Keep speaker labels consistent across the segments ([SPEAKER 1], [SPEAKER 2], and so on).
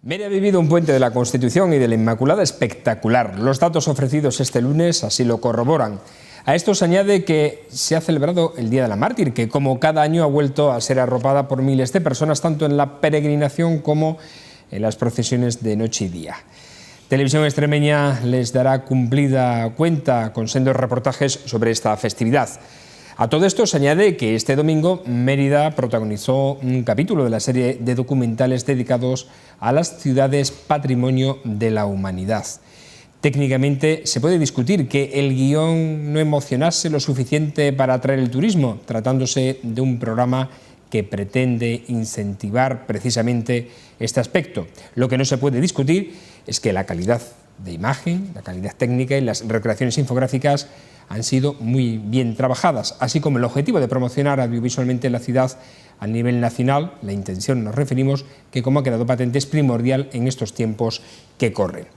[SPEAKER 1] Mérida ha vivido un puente de la Constitución y de la Inmaculada espectacular. Los datos ofrecidos este lunes así lo corroboran. A esto se añade que se ha celebrado el Día de la Mártir, que como cada año ha vuelto a ser arropada por miles de personas, tanto en la peregrinación como en las procesiones de noche y día. Televisión Extremeña les dará cumplida cuenta con sendos reportajes sobre esta festividad. A todo esto se añade que este domingo Mérida protagonizó un capítulo de la serie de documentales dedicados a las ciudades Patrimonio de la Humanidad. Técnicamente se puede discutir que el guión no emocionase lo suficiente para atraer el turismo, tratándose de un programa que pretende incentivar precisamente este aspecto. Lo que no se puede discutir es que la calidad de imagen, la calidad técnica y las recreaciones infográficas han sido muy bien trabajadas, así como el objetivo de promocionar audiovisualmente la ciudad a nivel nacional. La intención, nos referimos, que como ha quedado patente, es primordial en estos tiempos que corren.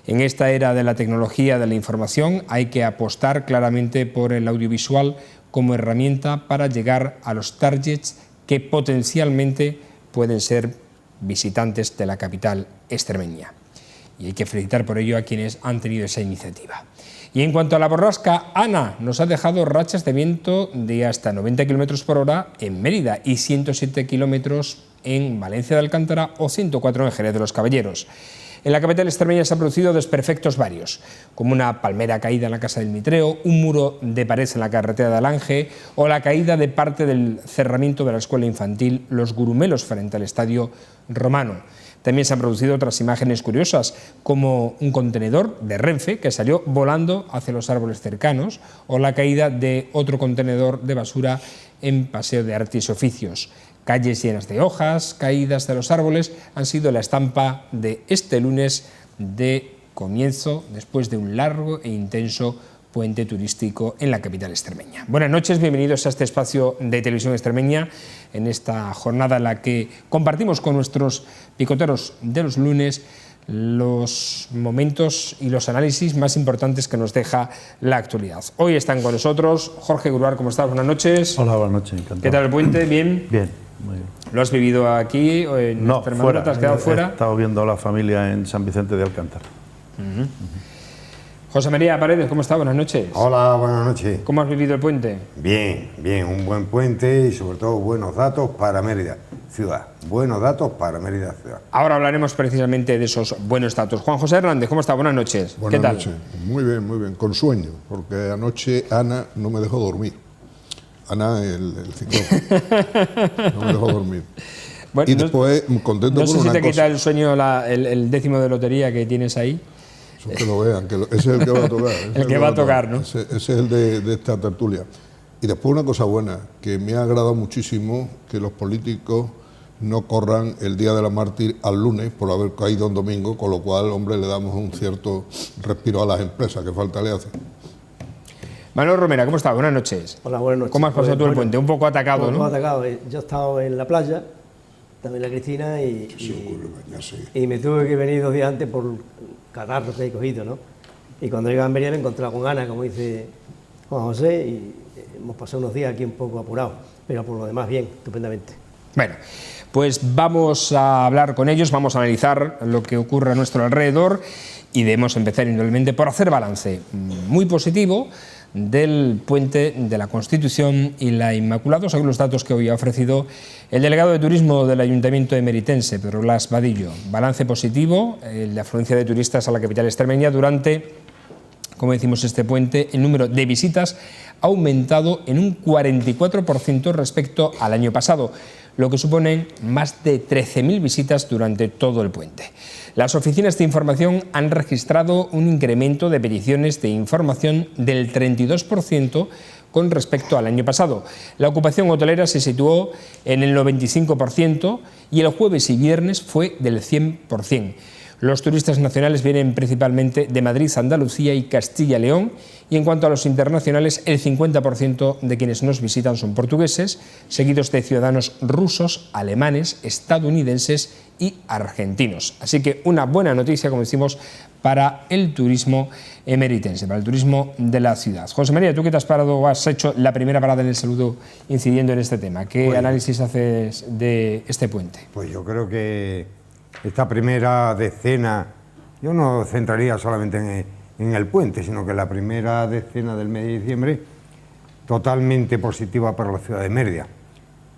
[SPEAKER 1] En esta era de la tecnología de la información hay que apostar claramente por el audiovisual como herramienta para llegar a los targets que potencialmente pueden ser visitantes de la capital extremeña. Y hay que felicitar por ello a quienes han tenido esa iniciativa. Y en cuanto a la borrasca, Ana nos ha dejado rachas de viento de hasta 90 km por hora en Mérida y 107 km en Valencia de Alcántara o 104 en Jerez de los Caballeros. En la capital extremeña se han producido desperfectos varios, como una palmera caída en la Casa del Mitreo, un muro de pared en la carretera de Alange o la caída de parte del cerramiento de la escuela infantil Los Gurumelos frente al Estadio Romano. También se han producido otras imágenes curiosas, como un contenedor de Renfe que salió volando hacia los árboles cercanos o la caída de otro contenedor de basura en Paseo de Artes y Oficios. Calles llenas de hojas caídas de los árboles han sido la estampa de este lunes de comienzo, después de un largo e intenso puente turístico en la capital extremeña. Buenas noches, bienvenidos a este espacio de Televisión Extremeña, en esta jornada en la que compartimos con nuestros picoteros de los lunes los momentos y los análisis más importantes que nos deja la actualidad. Hoy están con nosotros Jorge Gruar, ¿cómo estás? Buenas noches.
[SPEAKER 2] Hola, buenas noches, encantado.
[SPEAKER 1] ¿Qué tal el puente? ¿Bien?
[SPEAKER 2] Bien, muy bien.
[SPEAKER 1] ¿Lo has vivido aquí o en
[SPEAKER 2] No, fuera.
[SPEAKER 1] ¿Te has quedado fuera?
[SPEAKER 2] He estado viendo a la familia en San Vicente de Alcántara.
[SPEAKER 1] José María Paredes, ¿cómo está? Buenas noches.
[SPEAKER 3] Hola, buenas noches.
[SPEAKER 1] ¿Cómo has vivido el puente?
[SPEAKER 3] Bien, bien, un buen puente y sobre todo buenos datos para Mérida ciudad. Buenos datos para Mérida ciudad.
[SPEAKER 1] Ahora hablaremos precisamente de esos buenos datos. Juan José Hernández, ¿cómo está? Buenas noches.
[SPEAKER 4] Buenas
[SPEAKER 1] ¿Qué tal?
[SPEAKER 4] noches. Muy bien, con sueño, porque anoche Ana no me dejó dormir. Ana, el ciclón, no me dejó dormir.
[SPEAKER 1] Bueno,
[SPEAKER 4] y después, contento
[SPEAKER 1] no
[SPEAKER 4] por
[SPEAKER 1] sé si
[SPEAKER 4] una
[SPEAKER 1] te
[SPEAKER 4] cosa.
[SPEAKER 1] quita el sueño el décimo de lotería que tienes ahí.
[SPEAKER 4] Eso que lo vean, ese es el que va a tocar.
[SPEAKER 1] El que va a tocar, ¿no?
[SPEAKER 4] Ese es el de esta tertulia. Y después una cosa buena, que me ha agradado muchísimo que los políticos no corran el Día de la Mártir al lunes por haber caído un domingo, con lo cual, hombre, le damos un cierto respiro a las empresas, que falta le hace.
[SPEAKER 1] Manuel Romera, ¿cómo está? Buenas noches.
[SPEAKER 5] Hola, buenas noches.
[SPEAKER 1] ¿Cómo has pasado tú el puente? Un poco atacado,
[SPEAKER 5] un poco
[SPEAKER 1] ¿no?
[SPEAKER 5] atacado. Yo he estado en la playa, también la Cristina, y me tuve que venir 2 días antes por catarros que he cogido, ¿no? Y cuando llegué a Mérida me he encontrado con Ana, como dice Juan José, y hemos pasado unos días aquí un poco apurados, pero por lo demás bien, estupendamente.
[SPEAKER 1] Bueno, pues vamos a hablar con ellos, vamos a analizar lo que ocurre a nuestro alrededor y debemos empezar indudablemente por hacer balance muy positivo del puente de la Constitución y la Inmaculada, según los datos que hoy ha ofrecido el delegado de Turismo del Ayuntamiento emeritense, Pedro Blas Vadillo. Balance positivo, la afluencia de turistas a la capital extremeña durante, como decimos, este puente. El número de visitas ha aumentado en un 44% respecto al año pasado, lo que supone más de 13.000 visitas durante todo el puente. Las oficinas de información han registrado un incremento de peticiones de información del 32% con respecto al año pasado. La ocupación hotelera se situó en el 95% y el jueves y viernes fue del 100%. Los turistas nacionales vienen principalmente de Madrid, Andalucía y Castilla y León, y en cuanto a los internacionales, el 50% de quienes nos visitan son portugueses, seguidos de ciudadanos rusos, alemanes, estadounidenses y argentinos. Así que una buena noticia, como decimos, para el turismo emeritense, para el turismo de la ciudad. José María, ¿tú qué te has parado? Has hecho la primera parada en el saludo incidiendo en este tema. ¿Qué análisis haces de este puente?
[SPEAKER 3] Pues yo creo que esta primera decena, yo no centraría solamente en el puente, sino que la primera decena del mes de diciembre, totalmente positiva para la ciudad de Mérida.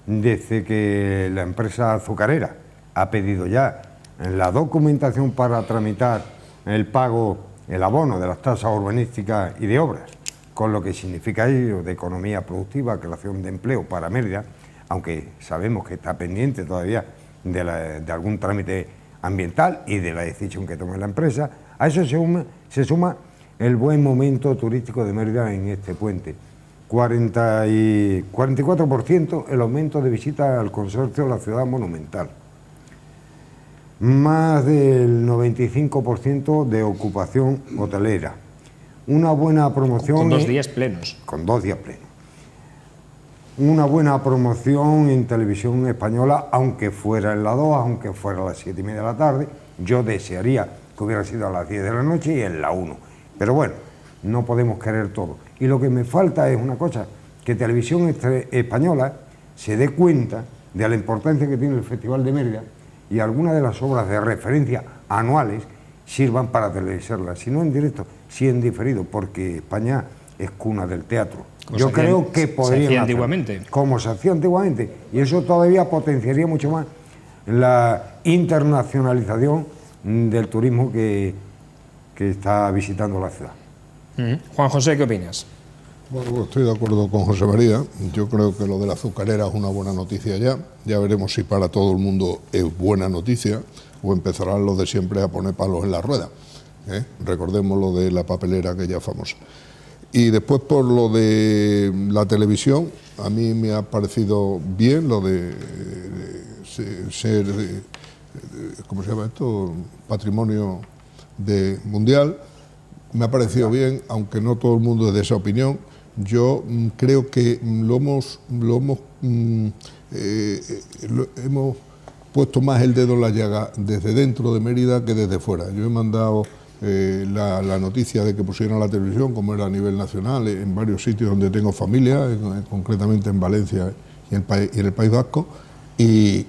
[SPEAKER 3] Desde que la empresa azucarera ha pedido ya la documentación para tramitar el pago, el abono de las tasas urbanísticas y de obras, con lo que significa ello de economía productiva, creación de empleo para Mérida, aunque sabemos que está pendiente todavía de algún trámite ambiental y de la decisión que tome la empresa. A eso se suma el buen momento turístico de Mérida en este puente. 44% el aumento de visitas al consorcio de la ciudad monumental. Más del 95% de ocupación hotelera. Una buena promoción...
[SPEAKER 1] Con 2 días plenos.
[SPEAKER 3] Con 2 días plenos. Una buena promoción en televisión española, aunque fuera en la 2, aunque fuera a las 7:30 de la tarde. Yo desearía que hubiera sido a las 10 de la noche y en la 1. Pero bueno, no podemos querer todo. Y lo que me falta es una cosa, que Televisión Española se dé cuenta de la importancia que tiene el Festival de Mérida y algunas de las obras de referencia anuales sirvan para televisarlas, si no en directo, si en diferido, porque España es cuna del teatro. Yo creo que podrían hacer
[SPEAKER 1] antiguamente.
[SPEAKER 3] Como se hacía antiguamente, y eso todavía potenciaría mucho más la internacionalización del turismo que está visitando la ciudad.
[SPEAKER 1] Juan José, ¿qué opinas?
[SPEAKER 4] Bueno, estoy de acuerdo con José María. Yo creo que lo de la azucarera es una buena noticia ya. Ya veremos si para todo el mundo es buena noticia o empezarán los de siempre a poner palos en la rueda. Recordemos lo de la papelera, que ya es famosa. Y después, por lo de la televisión, a mí me ha parecido bien lo de ser, ¿cómo se llama esto?, patrimonio mundial. Me ha parecido bien, aunque no todo el mundo es de esa opinión. Yo creo que hemos puesto más el dedo en la llaga desde dentro de Mérida que desde fuera. Yo he mandado la noticia de que pusieron la televisión, como era a nivel nacional, en varios sitios donde tengo familia, concretamente en Valencia y en el País Vasco, y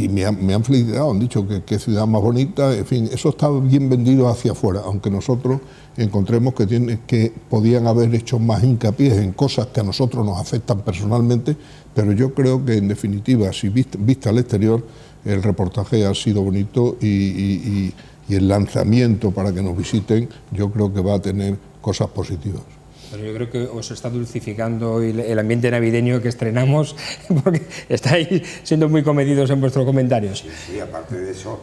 [SPEAKER 4] me han felicitado, han dicho que ciudad más bonita. En fin, eso está bien vendido hacia afuera, aunque nosotros encontremos que podían haber hecho más hincapié en cosas que a nosotros nos afectan personalmente, pero yo creo que en definitiva, si vista al exterior, el reportaje ha sido bonito y el lanzamiento para que nos visiten, yo creo que va a tener cosas positivas.
[SPEAKER 1] Pero yo creo que os está dulcificando el ambiente navideño que estrenamos, porque estáis siendo muy comedidos en vuestros comentarios.
[SPEAKER 3] Sí, aparte de eso...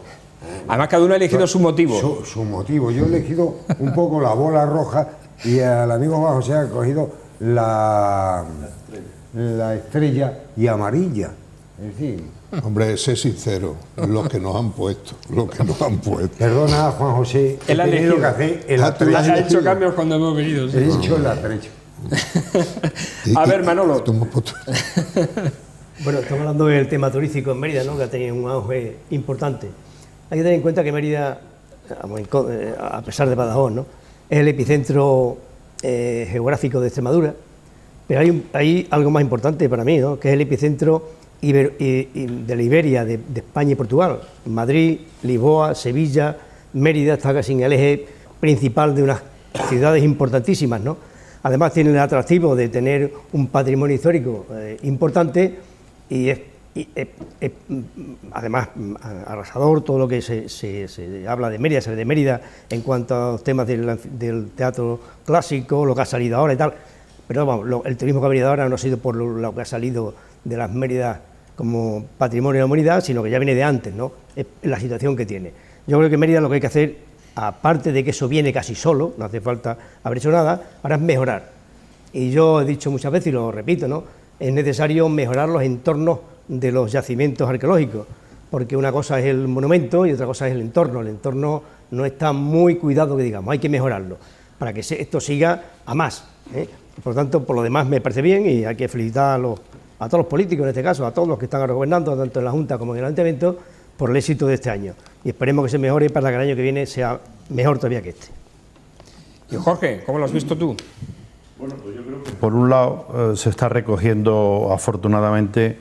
[SPEAKER 1] Además, cada uno ha elegido su motivo.
[SPEAKER 3] Su motivo. Yo he elegido un poco la bola roja y el amigo Juan José ha cogido la estrella y amarilla. Es decir...
[SPEAKER 4] Hombre, sé sincero, lo que nos han puesto.
[SPEAKER 3] Perdona, Juan José,
[SPEAKER 1] él ha elegido
[SPEAKER 3] que hacer el atrecho.
[SPEAKER 1] Ha hecho cambios cuando hemos venido. Sí.
[SPEAKER 3] He hecho el atrecho.
[SPEAKER 1] A ver, Manolo.
[SPEAKER 5] Bueno, estamos hablando del tema turístico en Mérida, ¿no?, que ha tenido un auge importante. Hay que tener en cuenta que Mérida, a pesar de Badajoz, ¿no?, es el epicentro geográfico de Extremadura, pero hay algo más importante para mí, ¿no?, que es el epicentro de la Iberia, de España y Portugal. Madrid, Lisboa, Sevilla, Mérida está casi en el eje principal de unas ciudades importantísimas, ¿no? Además tiene el atractivo de tener un patrimonio histórico importante y es además arrasador todo lo que se habla de Mérida, se ve de Mérida en cuanto a los temas del teatro clásico, lo que ha salido ahora y tal. Pero vamos, el turismo que ha venido ahora no ha sido por lo que ha salido de las Méridas como patrimonio de la humanidad, sino que ya viene de antes, ¿no?, es la situación que tiene. Yo creo que Mérida lo que hay que hacer, aparte de que eso viene casi solo, no hace falta haber hecho nada, ahora es mejorar. Y yo he dicho muchas veces y lo repito, ¿no?, es necesario mejorar los entornos de los yacimientos arqueológicos, porque una cosa es el monumento y otra cosa es el entorno. El entorno no está muy cuidado, que digamos, hay que mejorarlo para que esto siga a más, ¿eh? Por lo tanto, por lo demás me parece bien y hay que felicitar a todos los políticos, en este caso, a todos los que están ahora gobernando, tanto en la Junta como en el Ayuntamiento, por el éxito de este año. Y esperemos que se mejore para que el año que viene sea mejor todavía que este.
[SPEAKER 1] Y Jorge, ¿cómo lo has visto tú?
[SPEAKER 2] Bueno, pues yo creo que por un lado se está recogiendo afortunadamente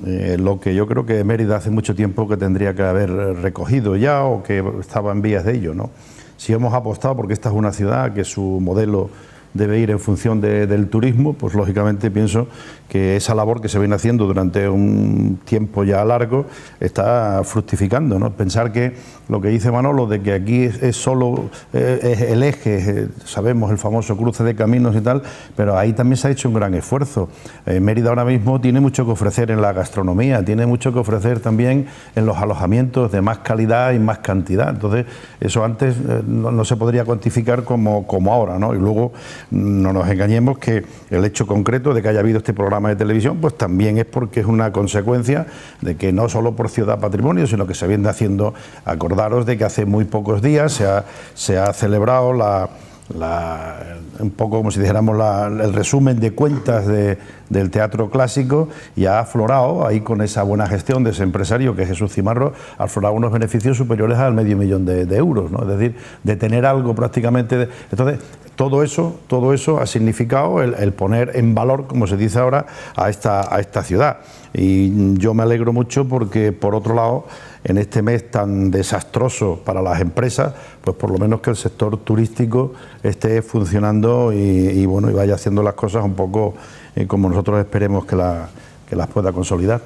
[SPEAKER 2] lo que yo creo que Mérida hace mucho tiempo que tendría que haber recogido ya o que estaba en vías de ello, ¿no? Si hemos apostado porque esta es una ciudad que su modelo debe ir en función del turismo, pues lógicamente pienso que esa labor que se viene haciendo durante un tiempo ya largo está fructificando, ¿no? Pensar que lo que dice Manolo de que aquí es solo el eje, sabemos el famoso cruce de caminos y tal, pero ahí también se ha hecho un gran esfuerzo. Mérida ahora mismo tiene mucho que ofrecer en la gastronomía, tiene mucho que ofrecer también en los alojamientos de más calidad y más cantidad. Entonces, eso antes no se podría cuantificar como ahora, ¿no? Y luego no nos engañemos que el hecho concreto de que haya habido este programa de televisión, pues también es porque es una consecuencia de que no solo por Ciudad Patrimonio, sino que se viene haciendo. Acordaros de que hace muy pocos días se ha celebrado un poco como si dijéramos el resumen de cuentas del teatro clásico, y ha aflorado ahí con esa buena gestión de ese empresario que es Jesús Cimarro, ha aflorado unos beneficios superiores al $500.000 de euros, ¿no? Es decir, de tener algo prácticamente. Entonces, todo eso ha significado el poner en valor, como se dice ahora, a esta ciudad. Y yo me alegro mucho porque, por otro lado, en este mes tan desastroso para las empresas, pues por lo menos que el sector turístico esté funcionando y vaya haciendo las cosas un poco como nosotros esperemos que las pueda consolidar.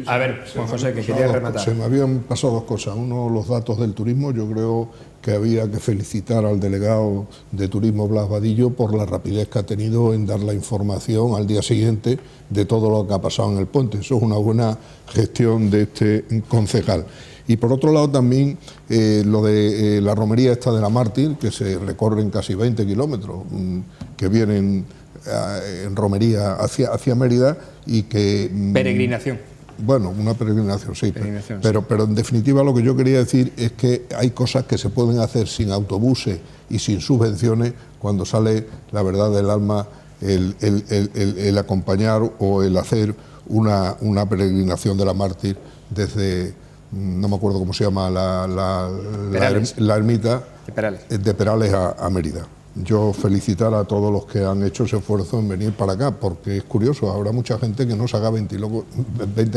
[SPEAKER 1] A ver, Juan José, que quería rematar.
[SPEAKER 4] Se me habían pasado dos cosas. Uno, los datos del turismo. Yo creo que había que felicitar al delegado de Turismo, Blas Vadillo, por la rapidez que ha tenido en dar la información al día siguiente de todo lo que ha pasado en el puente. Eso es una buena gestión de este concejal. Y por otro lado también lo de la romería esta de la Mártir, que se recorren casi 20 kilómetros, que vienen en romería hacia Mérida y que...
[SPEAKER 1] Peregrinación.
[SPEAKER 4] Bueno, una peregrinación, sí. Pero en definitiva lo que yo quería decir es que hay cosas que se pueden hacer sin autobuses y sin subvenciones cuando sale la verdad del alma el acompañar o el hacer una peregrinación de la Mártir desde, no me acuerdo cómo se llama, la ermita de Perales a Mérida. Yo felicitar a todos los que han hecho ese esfuerzo en venir para acá, porque es curioso, habrá mucha gente que no se haga 20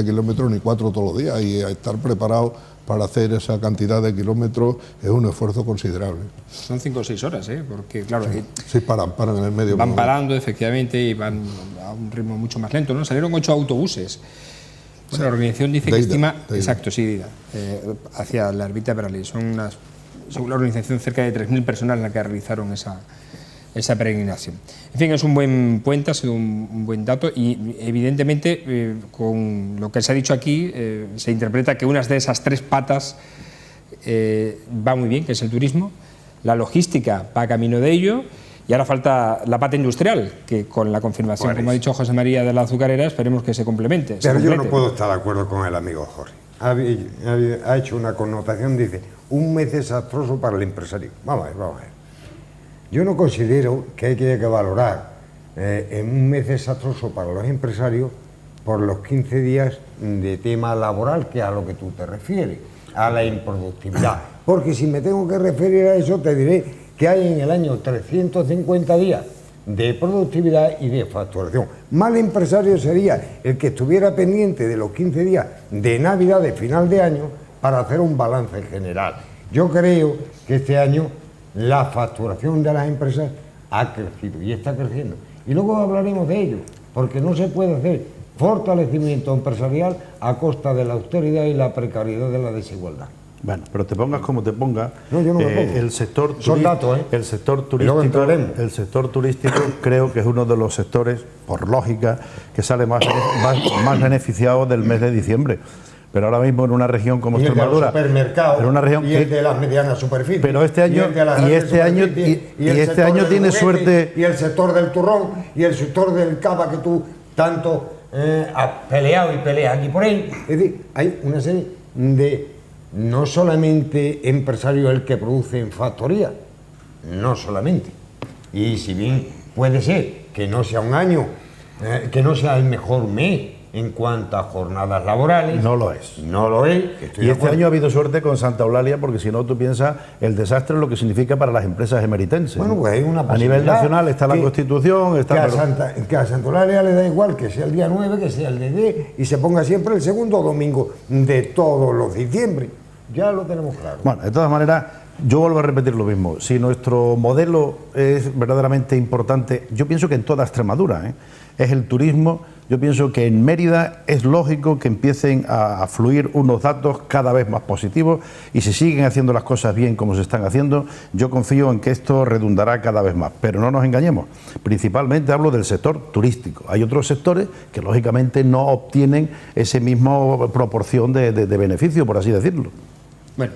[SPEAKER 4] kilómetros ni 4 todos los días, y estar preparado para hacer esa cantidad de kilómetros es un esfuerzo considerable.
[SPEAKER 1] Son 5 o 6 horas, porque claro...
[SPEAKER 4] Sí, paran en el medio.
[SPEAKER 1] Van parando, efectivamente, y van a un ritmo mucho más lento, ¿no? Salieron 8 autobuses. Bueno, la organización dice que estima... Exacto, sí, hacia la ermita de Perales. Son según la organización, cerca de 3.000 personas las que realizaron esa peregrinación. En fin, es un buen puente, ha sido un buen dato, y evidentemente con lo que se ha dicho aquí se interpreta que una de esas 3 patas va muy bien, que es el turismo, la logística va camino de ello, y ahora falta la pata industrial, que con la confirmación, como ha dicho José María, de la azucarera, esperemos que se complemente.
[SPEAKER 3] Pero yo no puedo estar de acuerdo con el amigo Jorge. Ha hecho una connotación, dice, un mes desastroso para el empresario. Vamos a ver. Yo no considero que hay que valorar en un mes desastroso para los empresarios por los 15 días de tema laboral, que es a lo que tú te refieres, a la improductividad. Porque si me tengo que referir a eso, te diré que hay en el año 350 días de productividad y de facturación. Mal empresario sería el que estuviera pendiente de los 15 días de Navidad, de final de año, para hacer un balance general. Yo creo que este año la facturación de las empresas ha crecido y está creciendo. Y luego hablaremos de ello, porque no se puede hacer fortalecimiento empresarial a costa de la austeridad y la precariedad de la desigualdad.
[SPEAKER 2] Bueno, pero te pongas como te pongas,
[SPEAKER 3] no, yo no me pongo.
[SPEAKER 2] El sector turístico creo que es uno de los sectores, por lógica, que sale más beneficiado del mes de diciembre. Pero ahora mismo en una región como Extremadura,
[SPEAKER 3] en una región y el de las medianas superficies,
[SPEAKER 2] pero este año tiene suerte,
[SPEAKER 3] y el sector del turrón y el sector del cava que tú tanto has peleado y peleas aquí por él. Es decir, hay una serie de no solamente empresarios el que produce en factoría, no solamente. Y si bien puede ser que no sea un año, que no sea el mejor mes en cuanto a jornadas laborales.
[SPEAKER 2] No lo es.
[SPEAKER 3] No lo es.
[SPEAKER 2] Y este año ha habido suerte con Santa Eulalia, porque si no, tú piensas el desastre lo que significa para las empresas emeritenses.
[SPEAKER 3] Bueno, pues hay una
[SPEAKER 2] a nivel nacional está la Constitución. Está
[SPEAKER 3] que a Santa Eulalia le da igual que sea el día 9, que sea el de 10, y se ponga siempre el segundo domingo de todos los diciembre. Ya lo tenemos claro.
[SPEAKER 2] Bueno, de todas maneras, yo vuelvo a repetir lo mismo. Si nuestro modelo es verdaderamente importante, yo pienso que en toda Extremadura, es el turismo. Yo pienso que en Mérida es lógico que empiecen a fluir unos datos cada vez más positivos, y si siguen haciendo las cosas bien como se están haciendo, yo confío en que esto redundará cada vez más. Pero no nos engañemos, principalmente hablo del sector turístico. Hay otros sectores que lógicamente no obtienen ese mismo proporción de beneficio, por así decirlo.
[SPEAKER 1] Bueno,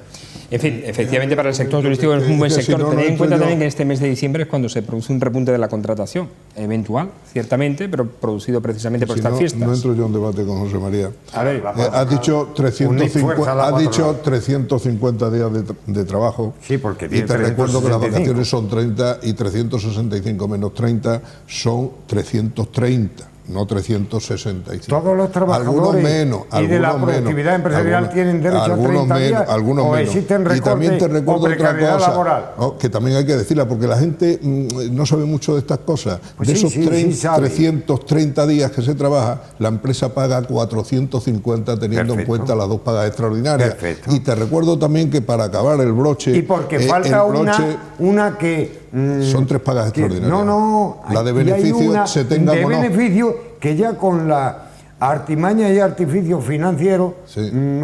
[SPEAKER 1] en fin, efectivamente para el sector turístico es un buen sector. Tened en cuenta también que en este mes de diciembre es cuando se produce un repunte de la contratación, eventual, ciertamente, pero producido precisamente por estas fiestas.
[SPEAKER 4] No entro yo en debate con José María.
[SPEAKER 1] A ver,
[SPEAKER 4] has dicho 350 días de trabajo.
[SPEAKER 3] Sí, porque
[SPEAKER 4] y te recuerdo que las vacaciones son 30 y 365 menos 30 son 330. No 365.
[SPEAKER 3] Todos los trabajadores y de la productividad empresarial tienen derecho a 30 días, o existen recortes,
[SPEAKER 4] y también te recuerdo
[SPEAKER 3] o precariedad
[SPEAKER 4] otra cosa,
[SPEAKER 3] laboral.
[SPEAKER 4] que también hay que decirla, porque la gente no sabe mucho de estas cosas.
[SPEAKER 3] Pues
[SPEAKER 4] de
[SPEAKER 3] sí,
[SPEAKER 4] esos 330 días que se trabaja, la empresa paga 450 teniendo en cuenta las 2 pagas extraordinarias.
[SPEAKER 3] Perfecto.
[SPEAKER 4] Y te recuerdo también que para acabar el broche...
[SPEAKER 3] Y porque falta una que...
[SPEAKER 4] son 3 pagas extraordinarias.
[SPEAKER 3] No.
[SPEAKER 4] La de beneficio se tenga
[SPEAKER 3] de beneficio que ya con la artimaña y artificio financiero,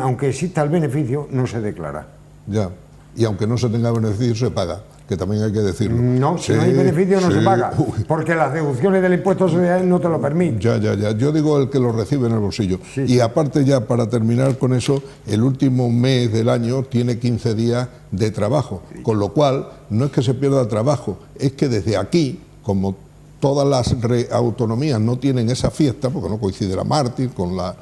[SPEAKER 3] aunque exista el beneficio, no se declara.
[SPEAKER 4] Ya. Y aunque no se tenga beneficio, se paga, que también hay que decirlo.
[SPEAKER 3] No, si no hay beneficio no se paga, porque las deducciones del impuesto social no te lo permiten.
[SPEAKER 4] Ya. Yo digo el que lo recibe en el bolsillo.
[SPEAKER 3] Sí.
[SPEAKER 4] Y aparte, ya para terminar con eso, el último mes del año tiene 15 días de trabajo, con lo cual no es que se pierda trabajo, es que desde aquí, como todas las autonomías no tienen esa fiesta, porque no coincide la mártir con la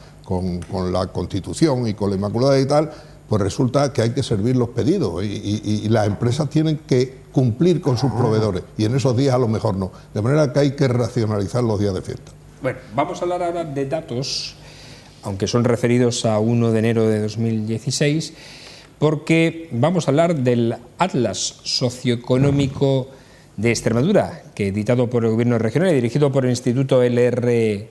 [SPEAKER 4] Constitución y con la Inmaculada y tal, pues resulta que hay que servir los pedidos y las empresas tienen que cumplir con sus proveedores, y en esos días a lo mejor no. De manera que hay que racionalizar los días de fiesta.
[SPEAKER 1] Bueno, vamos a hablar ahora de datos, aunque son referidos a 1 de enero de 2016, porque vamos a hablar del Atlas Socioeconómico de Extremadura, que editado por el Gobierno regional y dirigido por el Instituto LR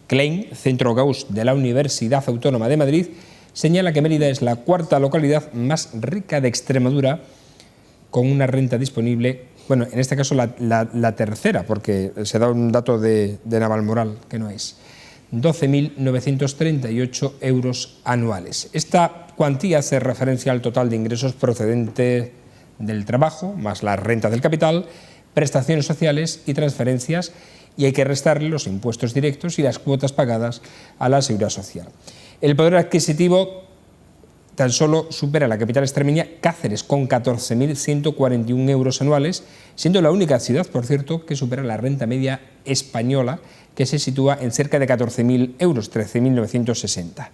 [SPEAKER 1] Klein, Centro Gauss de la Universidad Autónoma de Madrid, señala que Mérida es la 4ª localidad más rica de Extremadura, con una renta disponible, bueno, en este caso la 3ª, porque se da un dato de Navalmoral, que no es, 12.938 euros anuales. Esta cuantía hace referencia al total de ingresos procedentes del trabajo, más la renta del capital, prestaciones sociales y transferencias, y hay que restarle los impuestos directos y las cuotas pagadas a la Seguridad Social. El poder adquisitivo tan solo supera la capital extremeña, Cáceres, con 14.141 euros anuales, siendo la única ciudad, por cierto, que supera la renta media española, que se sitúa en cerca de 14.000 euros, 13.960.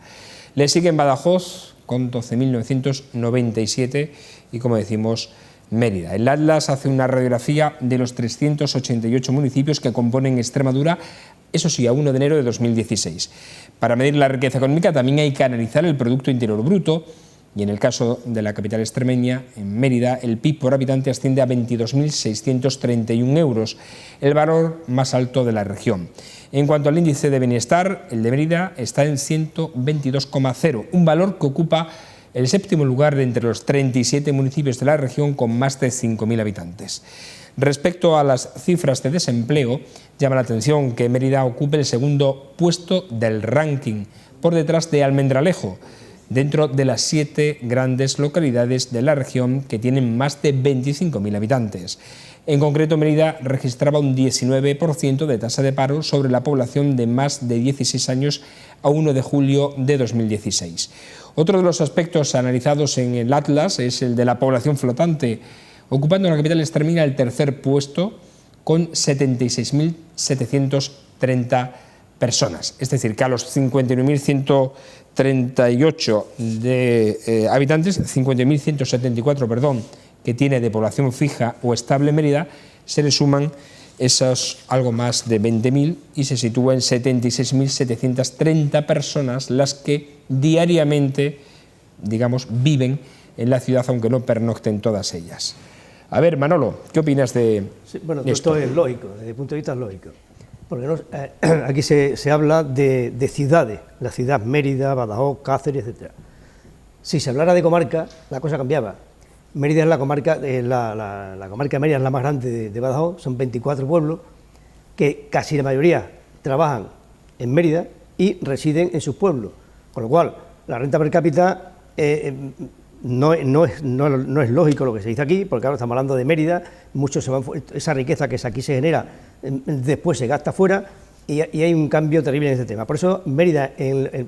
[SPEAKER 1] Le siguen Badajoz, con 12.997, y como decimos, Mérida. El Atlas hace una radiografía de los 388 municipios que componen Extremadura, eso sí, a 1 de enero de 2016. Para medir la riqueza económica también hay que analizar el Producto Interior Bruto, y en el caso de la capital extremeña, en Mérida, el PIB por habitante asciende a 22.631 euros, el valor más alto de la región. En cuanto al índice de bienestar, el de Mérida está en 122,0, un valor que ocupa el 7º lugar de entre los 37 municipios de la región con más de 5.000 habitantes. Respecto a las cifras de desempleo, llama la atención que Mérida ocupe el 2º puesto del ranking, por detrás de Almendralejo, dentro de las 7 grandes localidades de la región que tienen más de 25.000 habitantes. En concreto, Mérida registraba un 19% de tasa de paro sobre la población de más de 16 años a 1 de julio de 2016. Otro de los aspectos analizados en el Atlas es el de la población flotante, ocupando en la capital extremeña el 3er puesto con 76.730 personas. Es decir, que a los 59.138 de habitantes, 50.174, perdón, que tiene de población fija o estable Mérida, se le suman esos algo más de 20.000 y se sitúa en 76.730 personas las que diariamente, digamos, viven en la ciudad, aunque no pernocten todas ellas. A ver, Manolo, ¿qué opinas de
[SPEAKER 5] bueno,
[SPEAKER 1] esto?
[SPEAKER 5] Esto es lógico, desde el punto de vista es lógico. Porque aquí se habla de ciudades, la ciudad Mérida, Badajoz, Cáceres, etc. Si se hablara de comarca, la cosa cambiaba. Mérida es la comarca, la comarca de Mérida es la más grande de Badajoz, son 24 pueblos, que casi la mayoría trabajan en Mérida y residen en sus pueblos, con lo cual la renta per cápita no es lógico lo que se dice aquí, porque ahora estamos hablando de Mérida, esa riqueza que aquí se genera, después se gasta fuera y hay un cambio terrible en este tema. Por eso Mérida, en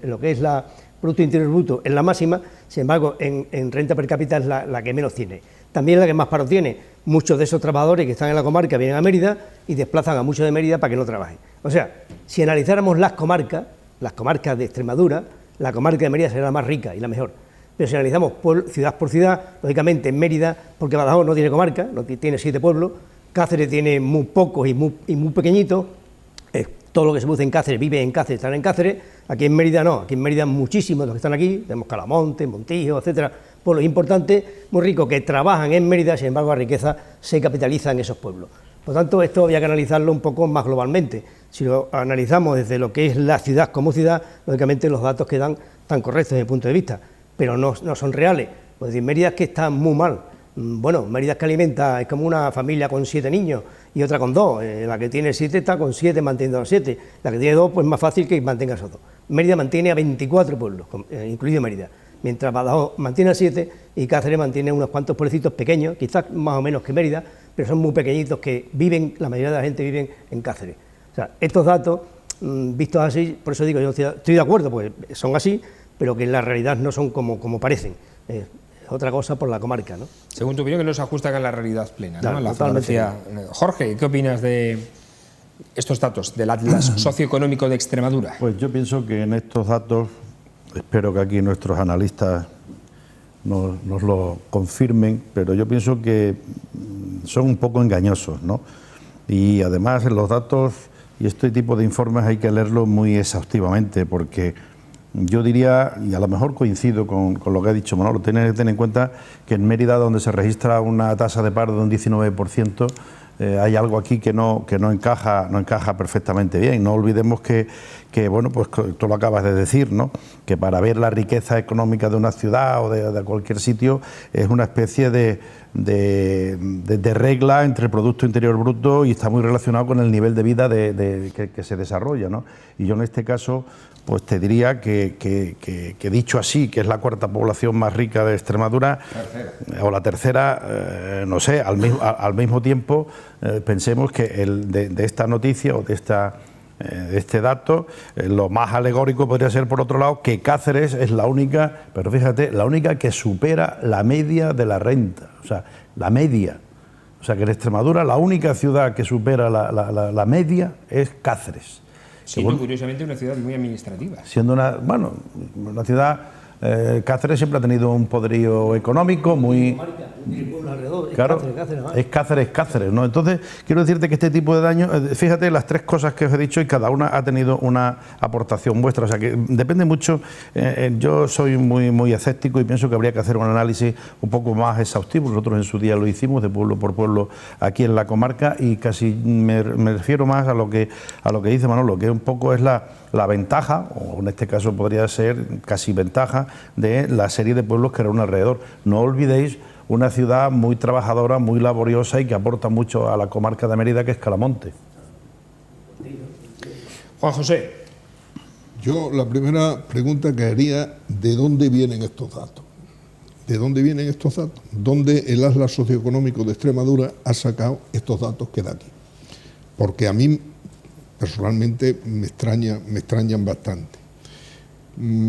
[SPEAKER 5] lo que es la Producto Interior Bruto, es la máxima, sin embargo, en renta per cápita es la que menos tiene. También la que más paro tiene. Muchos de esos trabajadores que están en la comarca vienen a Mérida y desplazan a muchos de Mérida para que no trabajen. O sea, si analizáramos las comarcas de Extremadura, la comarca de Mérida sería la más rica y la mejor. Pero si analizamos ciudad por ciudad, lógicamente en Mérida, porque Badajoz no tiene comarca, tiene 7 pueblos, Cáceres tiene muy pocos y muy pequeñitos, todo lo que se produce en Cáceres vive en Cáceres, están en Cáceres. Aquí en Mérida no, aquí en Mérida muchísimos de los que están aquí, tenemos Calamonte, Montijo, etcétera, pueblos importantes, muy ricos, que trabajan en Mérida, sin embargo la riqueza se capitaliza en esos pueblos. Por tanto, esto había que analizarlo un poco más globalmente. Si lo analizamos desde lo que es la ciudad como ciudad, lógicamente los datos quedan tan correctos desde el punto de vista, pero no son reales. Pues decir, Mérida es que está muy mal. Bueno, Mérida es que alimenta, es como una familia con 7 niños y otra con 2. La que tiene 7 está con 7 manteniendo a los 7. La que tiene 2, pues más fácil que mantenga a esos 2. Mérida mantiene a 24 pueblos, incluido Mérida, mientras Badajoz mantiene a 7 y Cáceres mantiene unos cuantos pueblecitos pequeños, quizás más o menos que Mérida, pero son muy pequeñitos que viven, la mayoría de la gente vive en Cáceres. O sea, estos datos, vistos así, por eso digo, yo estoy de acuerdo, porque son así, pero que en la realidad no son como parecen. Es otra cosa por la comarca, ¿no?
[SPEAKER 1] Según tu opinión, que no se ajustan a la realidad plena,
[SPEAKER 5] Claro,
[SPEAKER 1] ¿no? La
[SPEAKER 5] totalmente.
[SPEAKER 1] fotografía. Jorge, ¿qué opinas de estos datos del Atlas Socioeconómico de Extremadura?
[SPEAKER 2] Pues yo pienso que en estos datos, espero que aquí nuestros analistas nos lo confirmen, pero yo pienso que son un poco engañosos, ¿no? Y además en los datos y este tipo de informes hay que leerlos muy exhaustivamente, porque yo diría, y a lo mejor coincido con lo que ha dicho Manolo, tener en cuenta que en Mérida, donde se registra una tasa de paro de un 19%, hay algo aquí que no encaja perfectamente bien. No olvidemos que bueno, pues tú lo acabas de decir, ¿no? Que para ver la riqueza económica de una ciudad o de cualquier sitio es una especie de regla entre el Producto Interior Bruto y está muy relacionado con el nivel de vida que se desarrolla, ¿no? Y yo en este caso pues te diría que dicho así, que es la cuarta población más rica de Extremadura, o la tercera, no sé, al mismo tiempo pensemos que de esta noticia o de este dato, lo más alegórico podría ser, por otro lado, que Cáceres es la única, pero fíjate, la única que supera la media de la renta, o sea, la media. O sea, que en Extremadura la única ciudad que supera la media es Cáceres.
[SPEAKER 1] Siendo curiosamente una ciudad muy administrativa.
[SPEAKER 2] Siendo una ciudad, Cáceres siempre ha tenido un poderío económico muy... Claro, es Cáceres, ¿no? Entonces, quiero decirte que este tipo de daño, fíjate las 3 cosas que os he dicho y cada una ha tenido una aportación vuestra, o sea que depende mucho. Yo soy muy escéptico y pienso que habría que hacer un análisis un poco más exhaustivo. Nosotros en su día lo hicimos de pueblo por pueblo aquí en la comarca y casi me refiero más a lo que dice Manolo, que un poco es la ventaja, o en este caso podría ser casi ventaja, de la serie de pueblos que eran alrededor. No olvidéis una ciudad muy trabajadora, muy laboriosa y que aporta mucho a la comarca de Mérida, que es Calamonte.
[SPEAKER 1] Juan José.
[SPEAKER 4] Yo la primera pregunta que haría, ¿de dónde vienen estos datos? ¿De dónde vienen estos datos? ¿Dónde el Atlas Socioeconómico de Extremadura ha sacado estos datos que da aquí? Porque a mí personalmente me extrañan bastante.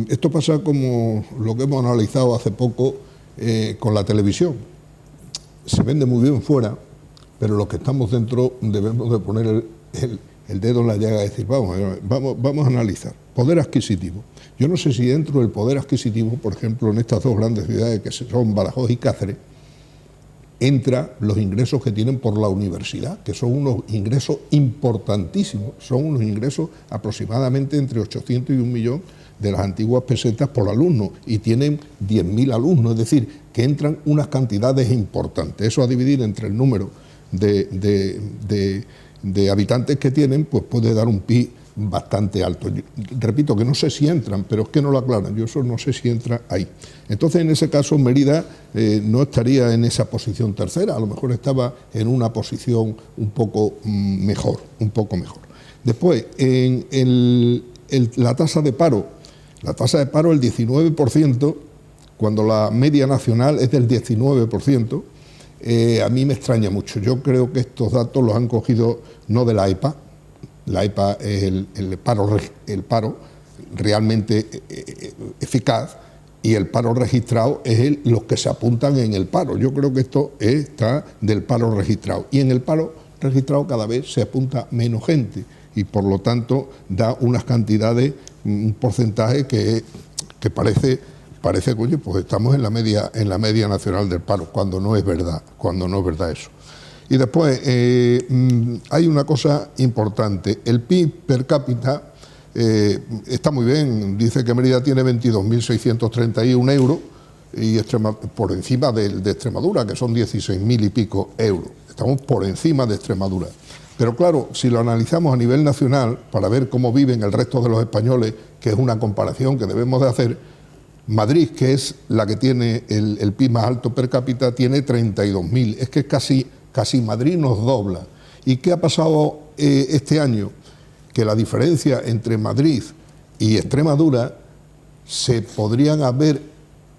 [SPEAKER 4] Esto pasa como lo que hemos analizado hace poco con la televisión. Se vende muy bien fuera, pero los que estamos dentro debemos de poner el dedo en la llaga y decir, vamos a analizar. Poder adquisitivo. Yo no sé si dentro del poder adquisitivo, por ejemplo, en estas 2 grandes ciudades que son Badajoz y Cáceres, entra los ingresos que tienen por la universidad, que son unos ingresos importantísimos, son unos ingresos aproximadamente entre 800 y 1 millón de las antiguas pesetas por alumno, y tienen 10.000 alumnos, es decir, que entran unas cantidades importantes. Eso a dividir entre el número de habitantes que tienen, pues puede dar un PIB bastante alto. Repito que no sé si entran, pero es que no lo aclaran, yo eso no sé si entra ahí. Entonces, en ese caso, Mérida no estaría en esa posición tercera, a lo mejor estaba en una posición un poco mejor, Después, en la tasa de paro, el 19%, cuando la media nacional es del 19%, a mí me extraña mucho. Yo creo que estos datos los han cogido no de la EPA. La EPA es el paro realmente eficaz, y el paro registrado es los que se apuntan en el paro. Yo creo que esto está del paro registrado, y en el paro registrado cada vez se apunta menos gente, y por lo tanto da unas cantidades, un porcentaje que parece que, oye, pues estamos en la media nacional del paro, cuando no es verdad eso. Y después hay una cosa importante, el PIB per cápita está muy bien, dice que Mérida tiene 22.631 euros, y por encima de Extremadura, que son 16.000 y pico euros, estamos por encima de Extremadura. Pero claro, si lo analizamos a nivel nacional, para ver cómo viven el resto de los españoles, que es una comparación que debemos de hacer, Madrid, que es la que tiene el PIB más alto per cápita, tiene 32.000, es que casi Madrid nos dobla. ¿Y qué ha pasado este año? Que la diferencia entre Madrid y Extremadura se podrían haber,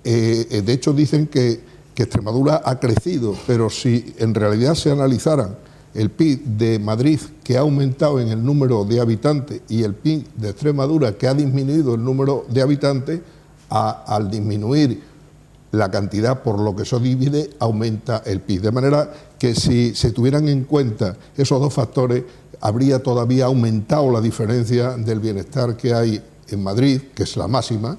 [SPEAKER 4] de hecho dicen que Extremadura ha crecido, pero si en realidad se analizaran el PIB de Madrid, que ha aumentado en el número de habitantes, y el PIB de Extremadura, que ha disminuido el número de habitantes, al disminuir la cantidad por lo que eso divide, aumenta el PIB. De manera que si se tuvieran en cuenta esos dos factores, habría todavía aumentado la diferencia del bienestar que hay en Madrid, que es la máxima,